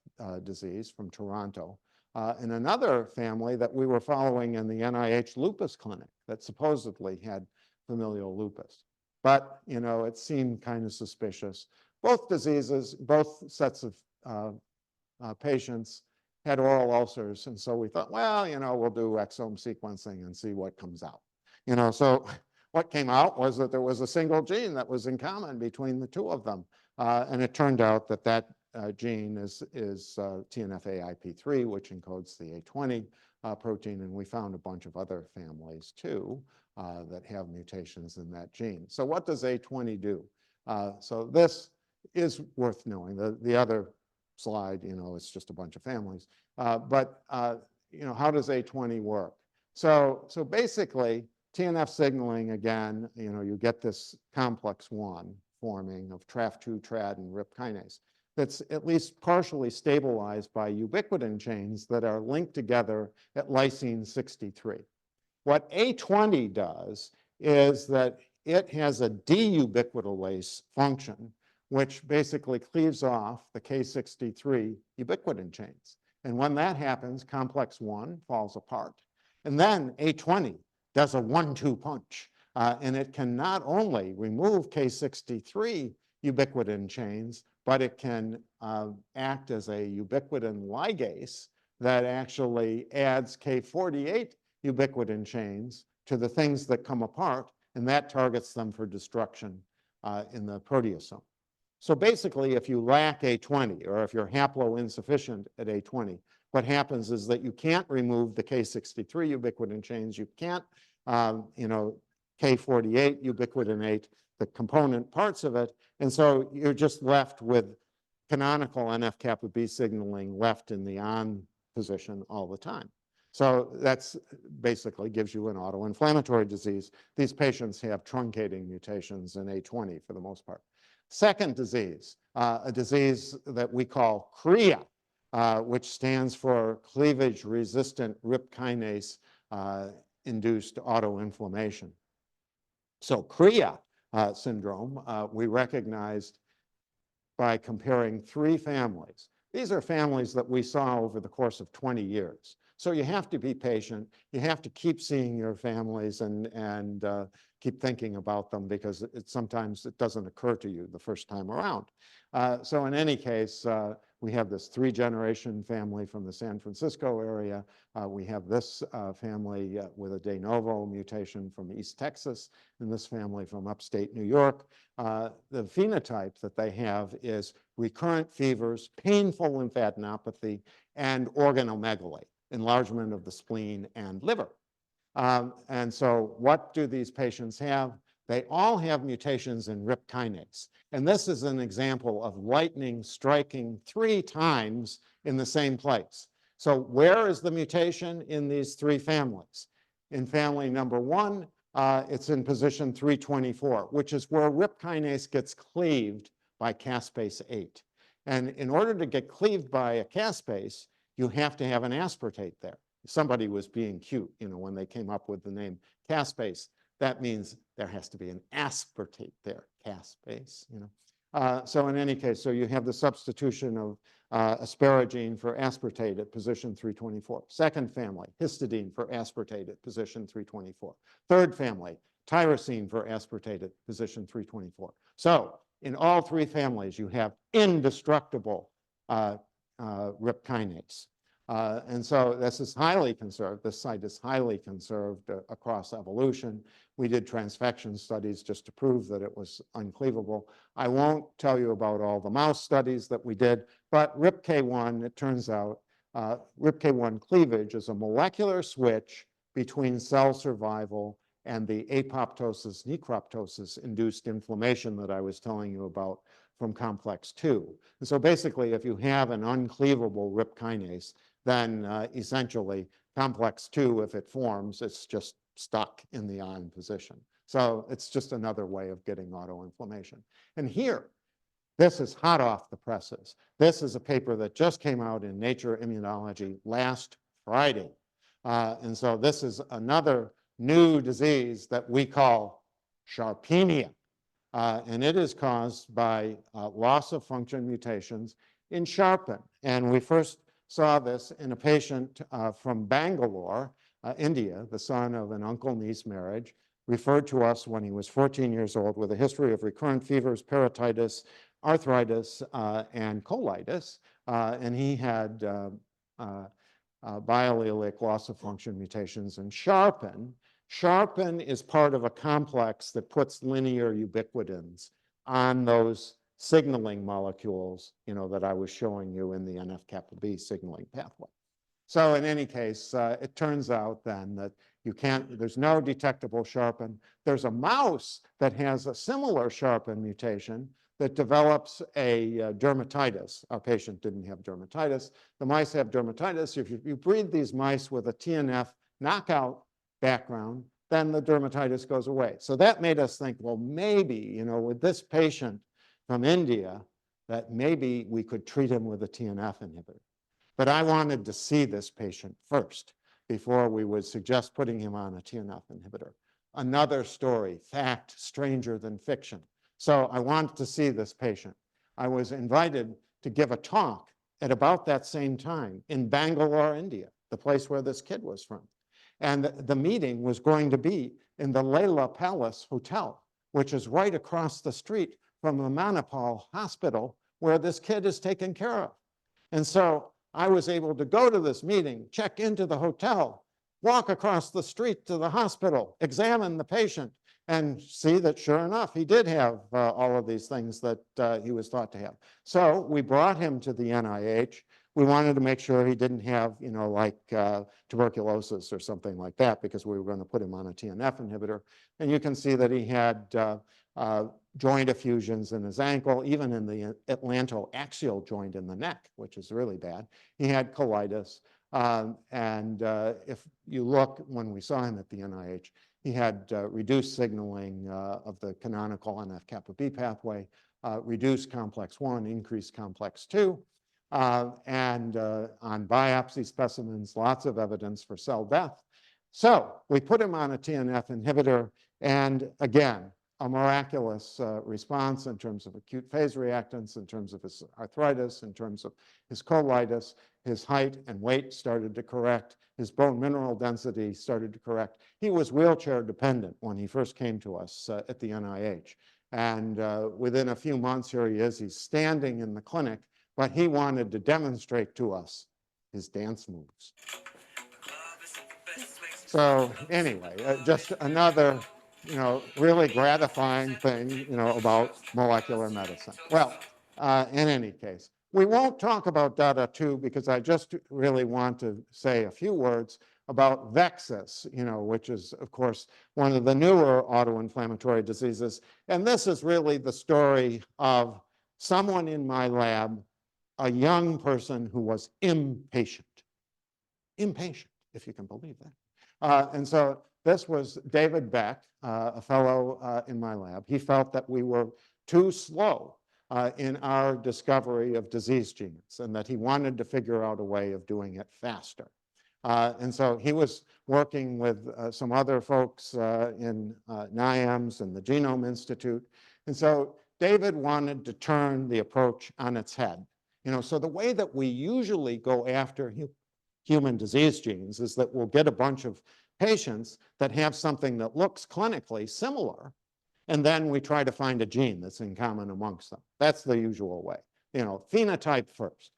disease from Toronto, and another family that we were following in the NIH lupus clinic that supposedly had familial lupus. But, it seemed kind of suspicious. Both diseases, both sets of patients had oral ulcers. And so we thought, well, we'll do exome sequencing and see what comes out. So what came out was that there was a single gene that was in common between the 2 of them. And it turned out that that gene is TNF-AIP3, which encodes the A20 protein. And we found a bunch of other families too that have mutations in that gene. So what does A20 do? So this is worth knowing. The other slide, it's just a bunch of families. But how does A20 work? So basically, TNF signaling, again, you get this complex 1 forming of TRAF2, TRAD, and RIP kinase that's at least partially stabilized by ubiquitin chains that are linked together at lysine 63. What A20 does is that it has a deubiquitolase function, which basically cleaves off the K63 ubiquitin chains. And when that happens, complex 1 falls apart. And then A20 does a 1-2 punch. And it can not only remove K63 ubiquitin chains, but it can act as a ubiquitin ligase that actually adds K48 ubiquitin chains to the things that come apart, and that targets them for destruction in the proteasome. So basically, if you lack A20, or if you're haploinsufficient at A20, what happens is that you can't remove the K63 ubiquitin chains, you can't, K48 ubiquitinate the component parts of it, and so you're just left with canonical NF-kappa B signaling left in the on position all the time. So that's basically gives you an autoinflammatory disease. These patients have truncating mutations in A20 for the most part. Second disease, a disease that we call CREA, which stands for cleavage-resistant RIP kinase induced autoinflammation. So CREA syndrome, we recognized by comparing 3 families. These are families that we saw over the course of 20 years. So you have to be patient. You have to keep seeing your families and keep thinking about them, because sometimes it doesn't occur to you the first time around. So in any case, we have this 3-generation family from the San Francisco area. We have this family with a de novo mutation from East Texas, and this family from upstate New York. The phenotype that they have is recurrent fevers, painful lymphadenopathy, and organomegaly, enlargement of the spleen and liver. And so what do these patients have? They all have mutations in RIP kinase. And this is an example of lightning striking 3 times in the same place. So where is the mutation in these 3 families? In family number 1, it's in position 324, which is where RIP kinase gets cleaved by caspase 8. And in order to get cleaved by a caspase, you have to have an aspartate there. Somebody was being cute, when they came up with the name caspase. That means there has to be an aspartate there, caspase, So in any case, so you have the substitution of asparagine for aspartate at position 324. Second family, histidine for aspartate at position 324. Third family, tyrosine for aspartate at position 324. So in all 3 families, you have indestructible RIP kinase. And so this is highly conserved. This site is highly conserved across evolution. We did transfection studies just to prove that it was uncleavable. I won't tell you about all the mouse studies that we did, but RIPK1, it turns out, RIPK1 cleavage is a molecular switch between cell survival and the apoptosis necroptosis induced inflammation that I was telling you about from complex 2. And so basically, if you have an uncleavable RIP kinase, then essentially complex 2, if it forms, it's just stuck in the on position. So it's just another way of getting autoinflammation. And here, this is hot off the presses. This is a paper that just came out in Nature Immunology last Friday. And so this is another new disease that we call Sharpenia. And it is caused by loss of function mutations in Sharpen. And we first saw this in a patient from Bangalore, India, the son of an uncle-niece marriage, referred to us when he was 14 years old with a history of recurrent fevers, parotitis, arthritis, and colitis. And he had biallelic loss of function mutations in Sharpen. Sharpen is part of a complex that puts linear ubiquitins on those signaling molecules, that I was showing you in the NF-kappa B signaling pathway. So in any case, it turns out then that there's no detectable Sharpen. There's a mouse that has a similar Sharpen mutation that develops a dermatitis. Our patient didn't have dermatitis. The mice have dermatitis. If you breed these mice with a TNF knockout background, then the dermatitis goes away. So that made us think, well, maybe, you know, with this patient from India, that maybe we could treat him with a TNF inhibitor. But I wanted to see this patient first before we would suggest putting him on a TNF inhibitor. Another story, fact stranger than fiction. So I wanted to see this patient. I was invited to give a talk at about that same time in Bangalore, India, the place where this kid was from. And the meeting was going to be in the Leela Palace Hotel, which is right across the street from the Manipal Hospital where this kid is taken care of. And so I was able to go to this meeting, check into the hotel, walk across the street to the hospital, examine the patient, and see that sure enough, he did have all of these things that he was thought to have. So we brought him to the NIH. We wanted to make sure he didn't have, you know, like tuberculosis or something like that, because we were going to put him on a TNF inhibitor. And you can see that he had joint effusions in his ankle, even in the atlantoaxial joint in the neck, which is really bad. He had colitis. If you look, when we saw him at the NIH, he had reduced signaling of the canonical NF-kappa B pathway, reduced complex 1, increased complex 2, and on biopsy specimens, lots of evidence for cell death. So we put him on a TNF inhibitor, and again, a miraculous response in terms of acute phase reactants, in terms of his arthritis, in terms of his colitis. His height and weight started to correct. His bone mineral density started to correct. He was wheelchair dependent when he first came to us at the NIH. And within a few months, here he is. He's standing in the clinic, but he wanted to demonstrate to us his dance moves. So anyway, just another, you know, really gratifying thing, you know, about molecular medicine. Well, in any case, we won't talk about data 2 because I just really want to say a few words about VEXAS, you know, which is, of course, one of the newer autoinflammatory diseases. And this is really the story of someone in my lab, a young person who was impatient, if you can believe that. And so this was David Beck, a fellow in my lab. He felt that we were too slow in our discovery of disease genes, and that he wanted to figure out a way of doing it faster. And so he was working with some other folks in NIAMS and the Genome Institute. And so David wanted to turn the approach on its head. You know, so the way that we usually go after human disease genes is that we'll get a bunch of patients that have something that looks clinically similar, and then we try to find a gene that's in common amongst them. That's the usual way, you know, phenotype first.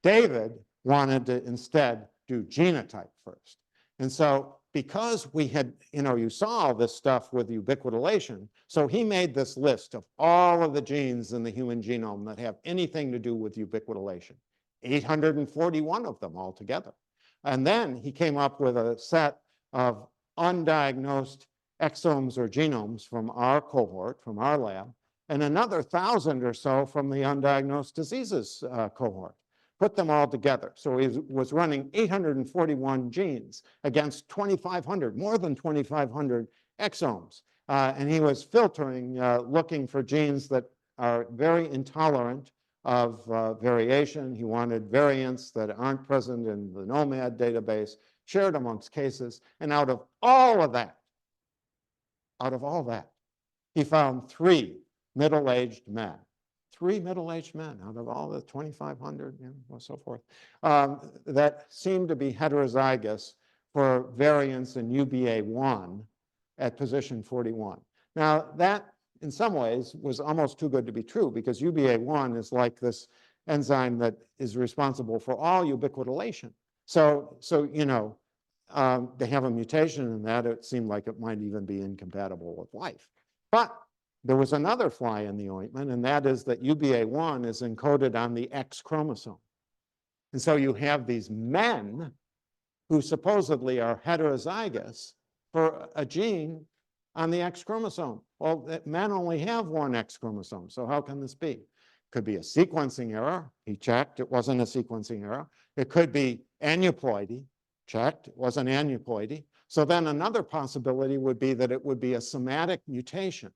David wanted to instead do genotype first. And so because we had, you know, you saw all this stuff with ubiquitination, so he made this list of all of the genes in the human genome that have anything to do with ubiquitination, 841 of them altogether. And then he came up with a set of undiagnosed exomes or genomes from our cohort, from our lab, and another 1,000 or so from the undiagnosed diseases cohort. Put them all together. So he was running 841 genes against 2,500, more than 2,500 exomes. And he was filtering, looking for genes that are very intolerant of variation. He wanted variants that aren't present in the NOMAD database, shared amongst cases. And out of all that, he found 3 middle-aged men. 3 middle-aged men out of all the 2,500, you know, and so forth, that seemed to be heterozygous for variants in UBA1 at position 41. Now, that in some ways was almost too good to be true, because UBA1 is like this enzyme that is responsible for all ubiquitination. So you know, they have a mutation in that. It seemed like it might even be incompatible with life. But there was another fly in the ointment, and that is that UBA1 is encoded on the X chromosome. And so you have these men who supposedly are heterozygous for a gene on the X chromosome. Well, men only have one X chromosome, so how can this be? Could be a sequencing error. He checked, it wasn't a sequencing error. It could be aneuploidy, checked, it wasn't aneuploidy. So then another possibility would be that it would be a somatic mutation,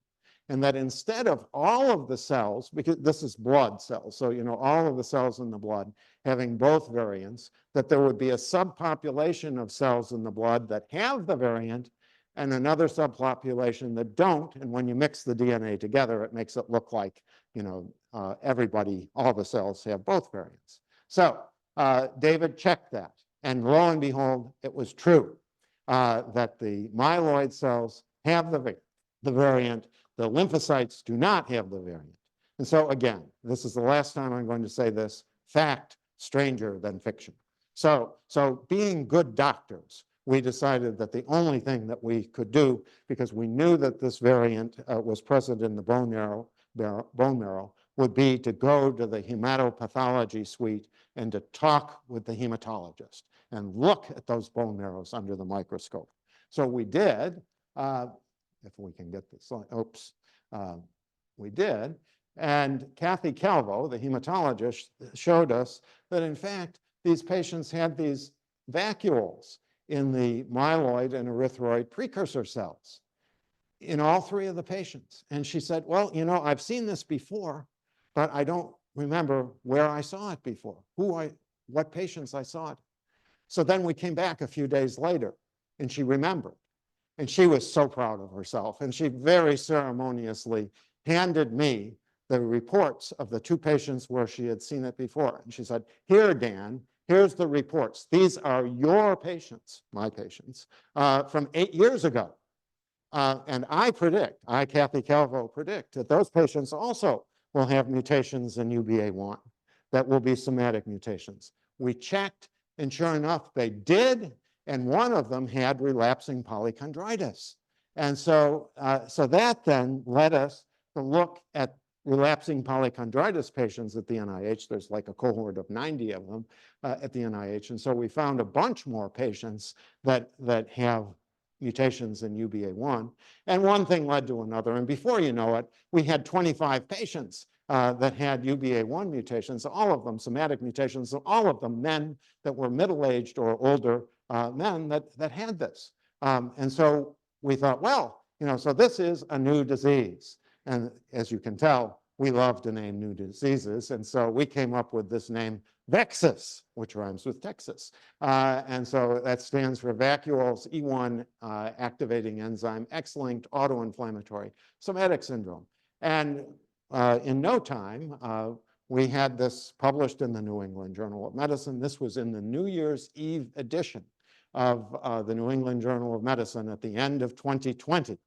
and that instead of all of the cells, because this is blood cells, so all of the cells in the blood having both variants, that there would be a subpopulation of cells in the blood that have the variant and another subpopulation that don't. And when you mix the DNA together, it makes it look like everybody, all the cells have both variants. So David checked that, and lo and behold, it was true that the myeloid cells have the variant. The lymphocytes do not have the variant. And so again, this is the last time I'm going to say this: fact stranger than fiction. So being good doctors, we decided that the only thing that we could do, because we knew that this variant was present in the bone marrow, would be to go to the hematopathology suite and to talk with the hematologist and look at those bone marrows under the microscope. So we did, if we can get this, oops, we did. And Kathy Calvo, the hematologist, showed us that in fact, these patients had these vacuoles in the myeloid and erythroid precursor cells in all three of the patients. And she said, well, I've seen this before, but I don't remember where I saw it before, what patients I saw it. So then we came back a few days later, and she remembered. And she was so proud of herself. And she very ceremoniously handed me the reports of the two patients where she had seen it before. And she said, here, Dan, here's the reports. These are your patients, my patients, from 8 years ago. And I, Kathy Calvo, predict that those patients also will have mutations in UBA1 that will be somatic mutations. We checked, and sure enough, they did. And one of them had relapsing polychondritis. And so that then led us to look at relapsing polychondritis patients at the NIH. There's like a cohort of 90 of them at the NIH. And so we found a bunch more patients that have mutations in UBA1. And one thing led to another. And before you know it, we had 25 patients that had UBA1 mutations, all of them somatic mutations, all of them men that were middle-aged or older men that had this. And so we thought, well, so this is a new disease. And as you can tell, we love to name new diseases. And so we came up with this name VEXAS, which rhymes with Texas. And so that stands for vacuoles E1 activating enzyme X-linked autoinflammatory somatic syndrome. And in no time, we had this published in the New England Journal of Medicine. This was in the New Year's Eve edition of the New England Journal of Medicine at the end of 2020.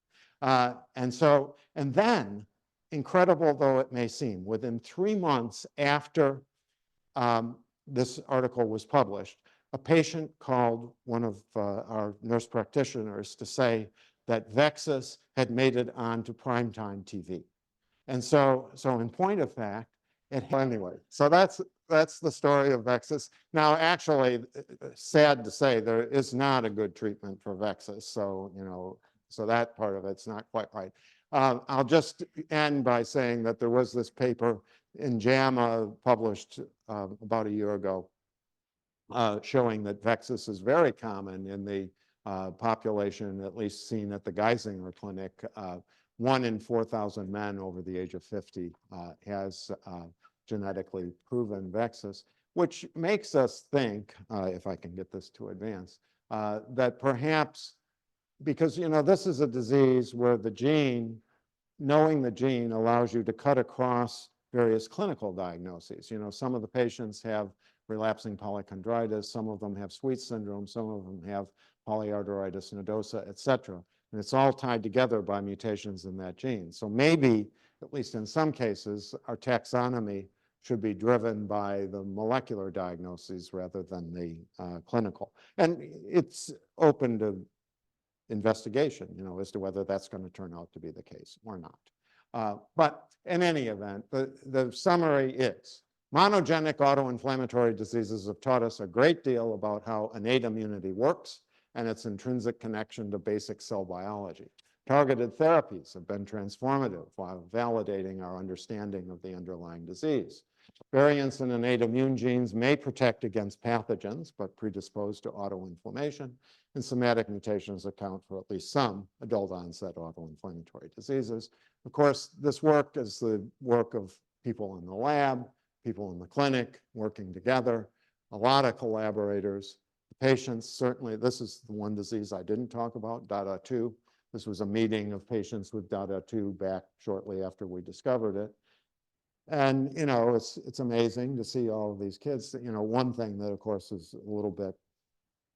And then, incredible though it may seem, within 3 months after this article was published, a patient called one of our nurse practitioners to say that VEXAS had made it onto primetime TV. And so in point of fact, anyway, so that's the story of VEXAS. Now, actually, sad to say, there is not a good treatment for VEXAS. So, so that part of it's not quite right. I'll just end by saying that there was this paper in JAMA published about a year ago showing that VEXAS is very common in the population, at least seen at the Geisinger Clinic. 1 in 4,000 men over the age of 50 has genetically proven VEXAS, which makes us think, if I can get this to advance, that perhaps, because this is a disease where the gene, knowing the gene allows you to cut across various clinical diagnoses. Some of the patients have relapsing polychondritis, some of them have Sweet syndrome, some of them have polyarteritis nodosa, et cetera. And it's all tied together by mutations in that gene. So maybe, at least in some cases, our taxonomy should be driven by the molecular diagnoses rather than the clinical. And it's open to investigation, as to whether that's going to turn out to be the case or not. But in any event, the summary is monogenic autoinflammatory diseases have taught us a great deal about how innate immunity works and its intrinsic connection to basic cell biology. Targeted therapies have been transformative while validating our understanding of the underlying disease. Variants in innate immune genes may protect against pathogens, but predispose to autoinflammation, and somatic mutations account for at least some adult-onset autoinflammatory diseases. Of course, this work is the work of people in the lab, people in the clinic working together, a lot of collaborators. The patients, certainly, this is the one disease I didn't talk about, DADA2. This was a meeting of patients with DADA2 back shortly after we discovered it. And, you know, it's amazing to see all of these kids. You know, one thing that, of course, is a little bit,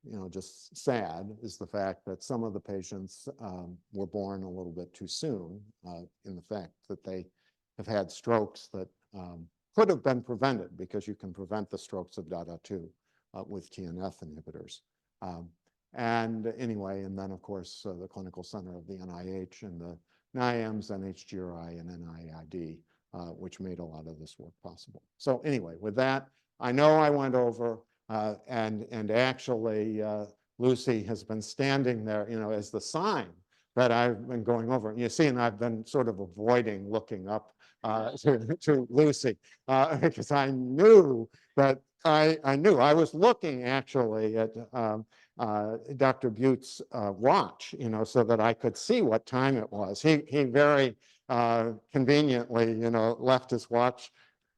you know, just sad is the fact that some of the patients were born a little bit too soon in the fact that they have had strokes that could have been prevented, because you can prevent the strokes of DADA2 with TNF inhibitors. And anyway, and then, of course, the Clinical Center of the NIH and the NIAMS, NHGRI, and NIID, which made a lot of this work possible. So anyway, with that, I know I went over, and actually, Lucy has been standing there, you know, as the sign that I've been going over. And you see, and I've been sort of avoiding looking up to Lucy because I knew that I knew. I was looking actually at Dr. Butte's watch, you know, so that I could see what time it was. He very conveniently, you know, left his watch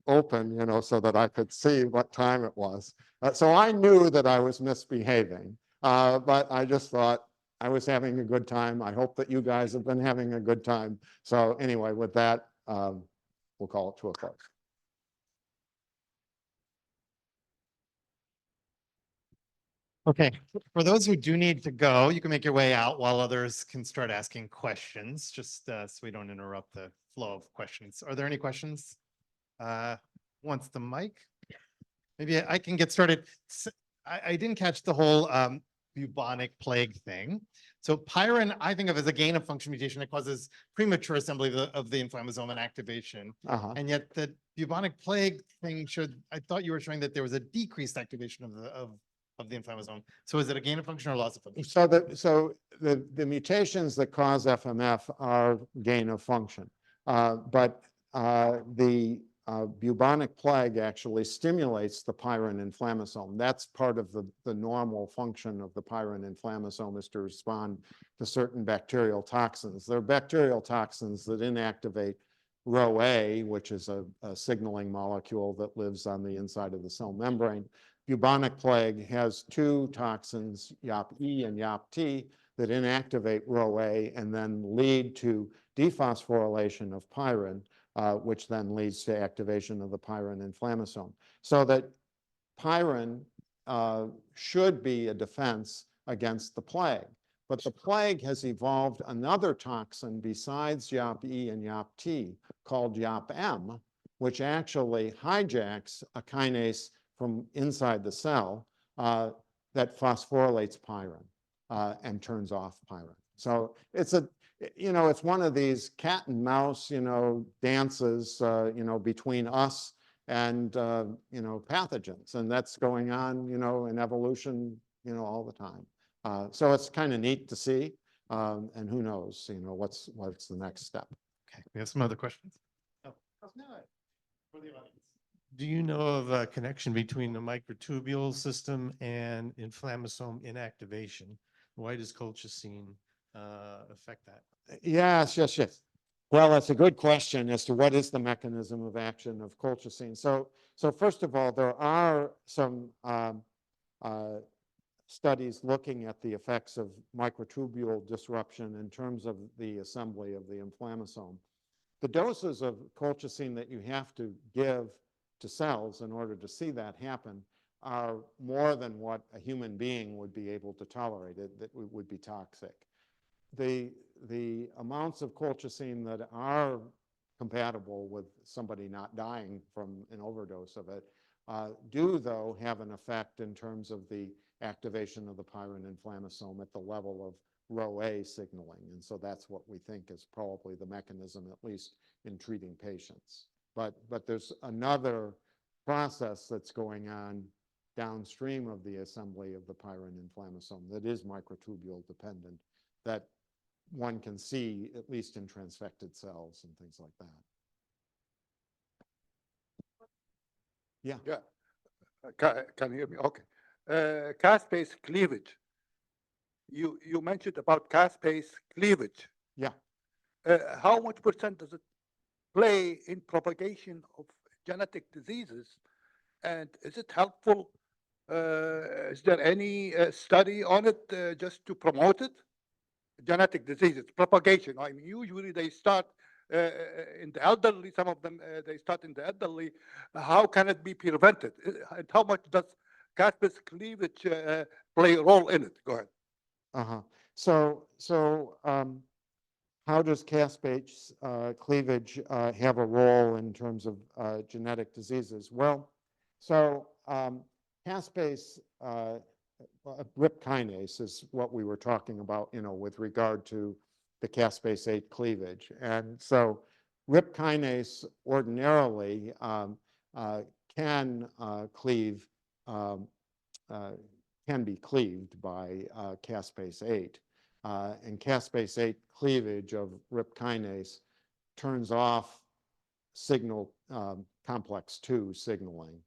open, you know, so that I could see what time it was. So I knew that I was misbehaving, but I just thought I was having a good time. I hope that you guys have been having a good time. So anyway, with that, we'll call it to a close. Okay, for those who do need to go, you can make your way out while others can start asking questions, just so we don't interrupt the flow of questions. Are there any questions? Wants the mic? Maybe I can get started. I didn't catch the whole bubonic plague thing. So pyrin, I think of as a gain of function mutation that causes premature assembly of the inflammasome and activation. And yet the bubonic plague thing I thought you were showing that there was a decreased activation of the inflammasome. So is it a gain of function or loss of function? So the mutations that cause FMF are gain of function, but the bubonic plague actually stimulates the pyrin inflammasome. That's part of the normal function of the pyrin inflammasome, is to respond to certain bacterial toxins. There are bacterial toxins that inactivate Rho-A, which is a signaling molecule that lives on the inside of the cell membrane. Bubonic plague has two toxins, YAP-E and YAP-T, that inactivate Rho-A and then lead to dephosphorylation of pyrin, which then leads to activation of the pyrin inflammasome. So that pyrin should be a defense against the plague. But the plague has evolved another toxin besides YAP-E and YAP-T called YAP-M, which actually hijacks a kinase from inside the cell that phosphorylates pyrin and turns off pyrin. So it's it's one of these cat and mouse, dances, between us and, pathogens. And that's going on, in evolution, all the time. So it's kind of neat to see. And who knows, what's the next step. Okay, we have some other questions. Oh, for the audience. Do you know of a connection between the microtubule system and inflammasome inactivation? Why does colchicine affect that? Yes. Well, that's a good question as to what is the mechanism of action of colchicine. So first of all, there are some studies looking at the effects of microtubule disruption in terms of the assembly of the inflammasome. The doses of colchicine that you have to give to cells in order to see that happen are more than what a human being would be able to tolerate. That would be toxic. The amounts of colchicine that are compatible with somebody not dying from an overdose of it do, though, have an effect in terms of the activation of the pyrin inflammasome at the level of Rho-A signaling. And so that's what we think is probably the mechanism, at least in treating patients. But there's another process that's going on downstream of the assembly of the pyrin inflammasome that is microtubule dependent, that one can see, at least in transfected cells and things like that. Yeah. Yeah. Can you hear me? Okay. Caspase cleavage. You mentioned about caspase cleavage. Yeah. How much percent does it play in propagation of genetic diseases? And is it helpful? Is there any study on it just to promote it? Genetic diseases, propagation. I mean, usually they start in the elderly. Some of them they start in the elderly. How can it be prevented? And how much does caspase cleavage play a role in it? Go ahead. So how does caspase cleavage have a role in terms of genetic diseases? Well, so caspase RIP kinase is what we were talking about, with regard to the caspase 8 cleavage. And so RIP kinase ordinarily can cleave, can be cleaved by caspase 8. And caspase 8 cleavage of RIP kinase turns off signal complex 2 signaling.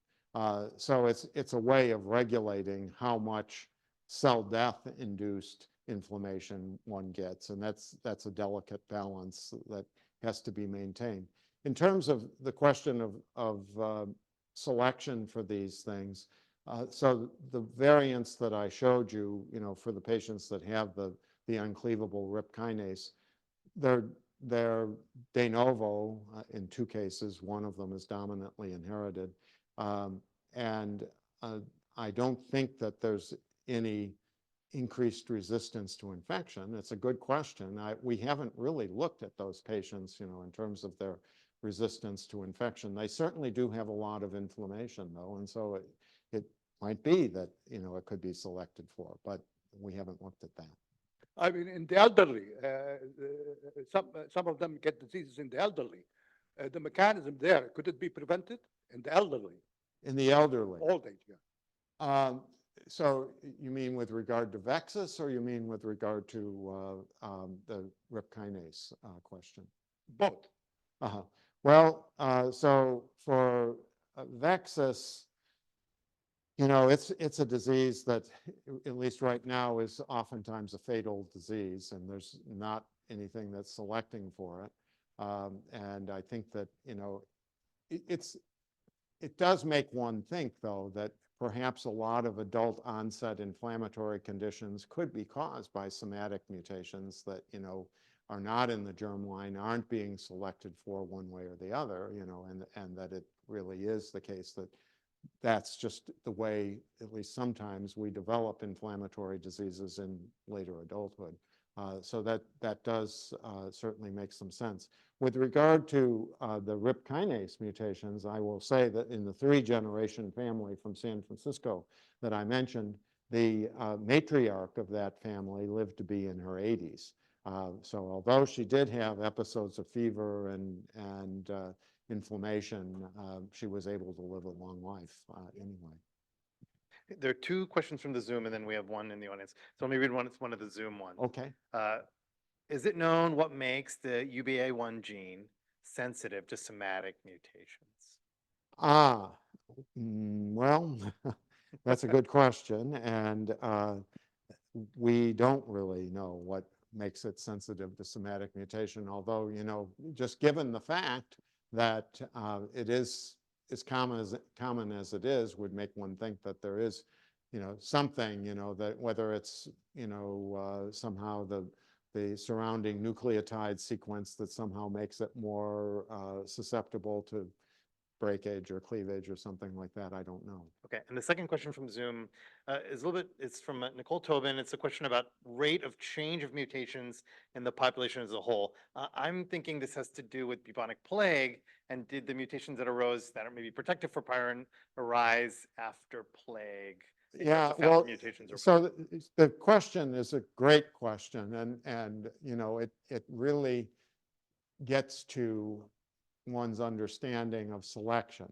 So it's a way of regulating how much cell death induced inflammation one gets, and that's a delicate balance that has to be maintained. In terms of the question of selection for these things, so the variants that I showed you, for the patients that have the uncleavable RIP kinase, they're de novo in 2 cases. One of them is dominantly inherited. And I don't think that there's any increased resistance to infection. It's a good question. We haven't really looked at those patients, in terms of their resistance to infection. They certainly do have a lot of inflammation, though, and so it might be that, it could be selected for, but we haven't looked at that. I mean, in the elderly, some of them get diseases in the elderly. The mechanism there, could it be prevented in the elderly? In the elderly? Old age, yeah. So you mean with regard to Vexus, or you mean with regard to the RIP kinase question? Both. Well, so for Vexus, it's a disease that, at least right now, is oftentimes a fatal disease, and there's not anything that's selecting for it. And I think that, it does make one think, though, that perhaps a lot of adult onset inflammatory conditions could be caused by somatic mutations that, are not in the germline, aren't being selected for one way or the other, and that it really is the case that that's just the way, at least sometimes, we develop inflammatory diseases in later adulthood. So that does certainly make some sense. With regard to the RIP kinase mutations, I will say that in the 3-generation family from San Francisco that I mentioned, the matriarch of that family lived to be in her 80s. So although she did have episodes of fever and inflammation, she was able to live a long life anyway. There are 2 questions from the Zoom, and then we have one in the audience. So let me read one of the Zoom ones. Okay. Is it known what makes the UBA1 gene sensitive to somatic mutations? Well, that's a good question, and we don't really know what makes it sensitive to somatic mutation, although, just given the fact that it is as common as it is, would make one think that there is, something, that whether it's, somehow the surrounding nucleotide sequence that somehow makes it more susceptible to breakage or cleavage or something like that, I don't know. Okay, and the second question from Zoom is a little bit, it's from Nicole Tobin. It's a question about rate of change of mutations in the population as a whole. I'm thinking this has to do with bubonic plague, and did the mutations that arose that are maybe protective for pyrin arise after plague? Yeah, well, so the question is a great question, and it really gets to one's understanding of selection,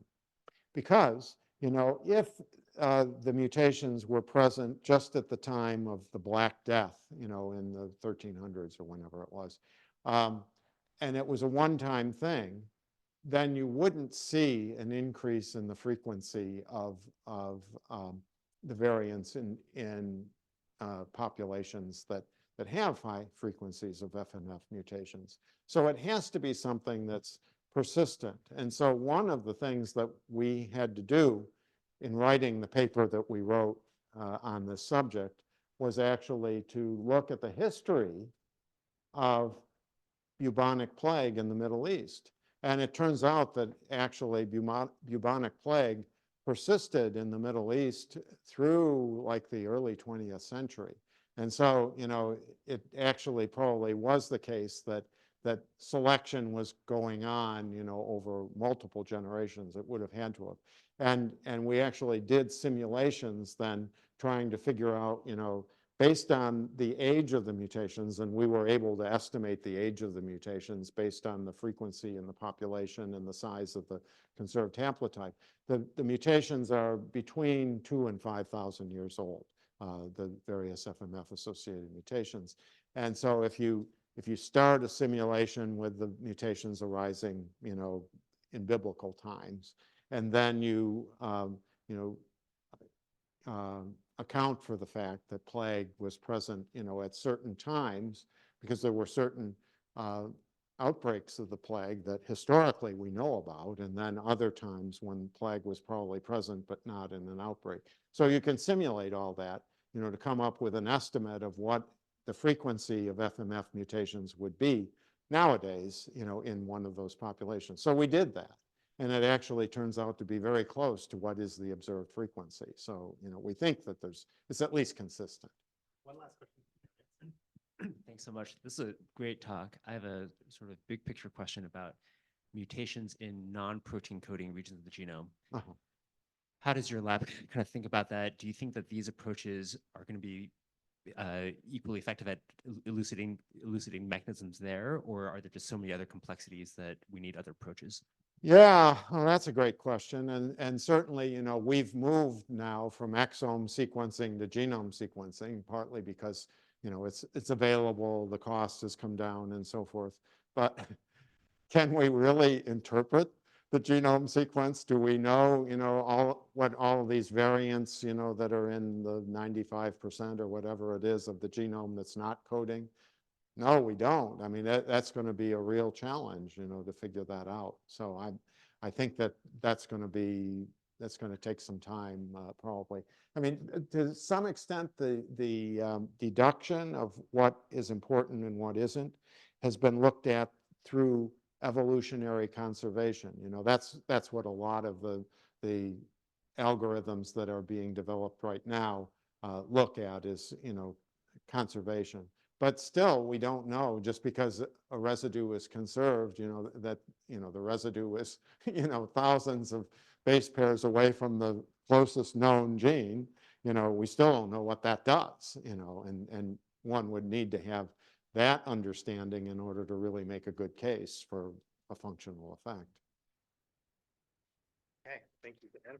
because you know, if the mutations were present just at the time of the Black Death, you know, in the 1300s or whenever it was, and it was a one-time thing, then you wouldn't see an increase in the frequency of the variants in populations that have high frequencies of FMF mutations. So it has to be something that's persistent. And so one of the things that we had to do in writing the paper that we wrote on this subject was actually to look at the history of bubonic plague in the Middle East. And it turns out that actually bubonic plague persisted in the Middle East through like the early 20th century. And so, you know, it actually probably was the case that selection was going on, you know, over multiple generations. It would have had to have. And we actually did simulations then trying to figure out, you know, based on the age of the mutations, and we were able to estimate the age of the mutations based on the frequency in the population and the size of the conserved haplotype. The mutations are between 2,000 and 5,000 years old, the various FMF-associated mutations. And so if you start a simulation with the mutations arising, you know, in biblical times, and then you account for the fact that plague was present, you know, at certain times, because there were certain outbreaks of the plague that historically we know about, and then other times when plague was probably present but not in an outbreak. So you can simulate all that, you know, to come up with an estimate of what the frequency of FMF mutations would be nowadays, you know, in one of those populations. So we did that. And it actually turns out to be very close to what is the observed frequency. So, you know, we think that it's at least consistent. One last question. Thanks so much. This is a great talk. I have a sort of big picture question about mutations in non-protein coding regions of the genome. Uh-huh. How does your lab kind of think about that? Do you think that these approaches are going to be equally effective at elucidating mechanisms there, or are there just so many other complexities that we need other approaches? Yeah, well, that's a great question. And certainly, you know, we've moved now from exome sequencing to genome sequencing, partly because, you know, it's available, the cost has come down and so forth. But can we really interpret the genome sequence? Do we know, you know, what all of these variants, you know, that are in the 95% or whatever it is of the genome that's not coding? No, we don't. I mean, that's going to be a real challenge, you know, to figure that out. So I think that's going to take some time, probably. I mean, to some extent, the deduction of what is important and what isn't has been looked at through evolutionary conservation. You know, that's what a lot of the algorithms that are being developed right now look at is, you know, conservation. But still, we don't know, just because a residue is conserved, you know, that, you know, the residue is, you know, thousands of base pairs away from the closest known gene, you know, we still don't know what that does, you know, and one would need to have that understanding in order to really make a good case for a functional effect. Okay, thank you, Dan.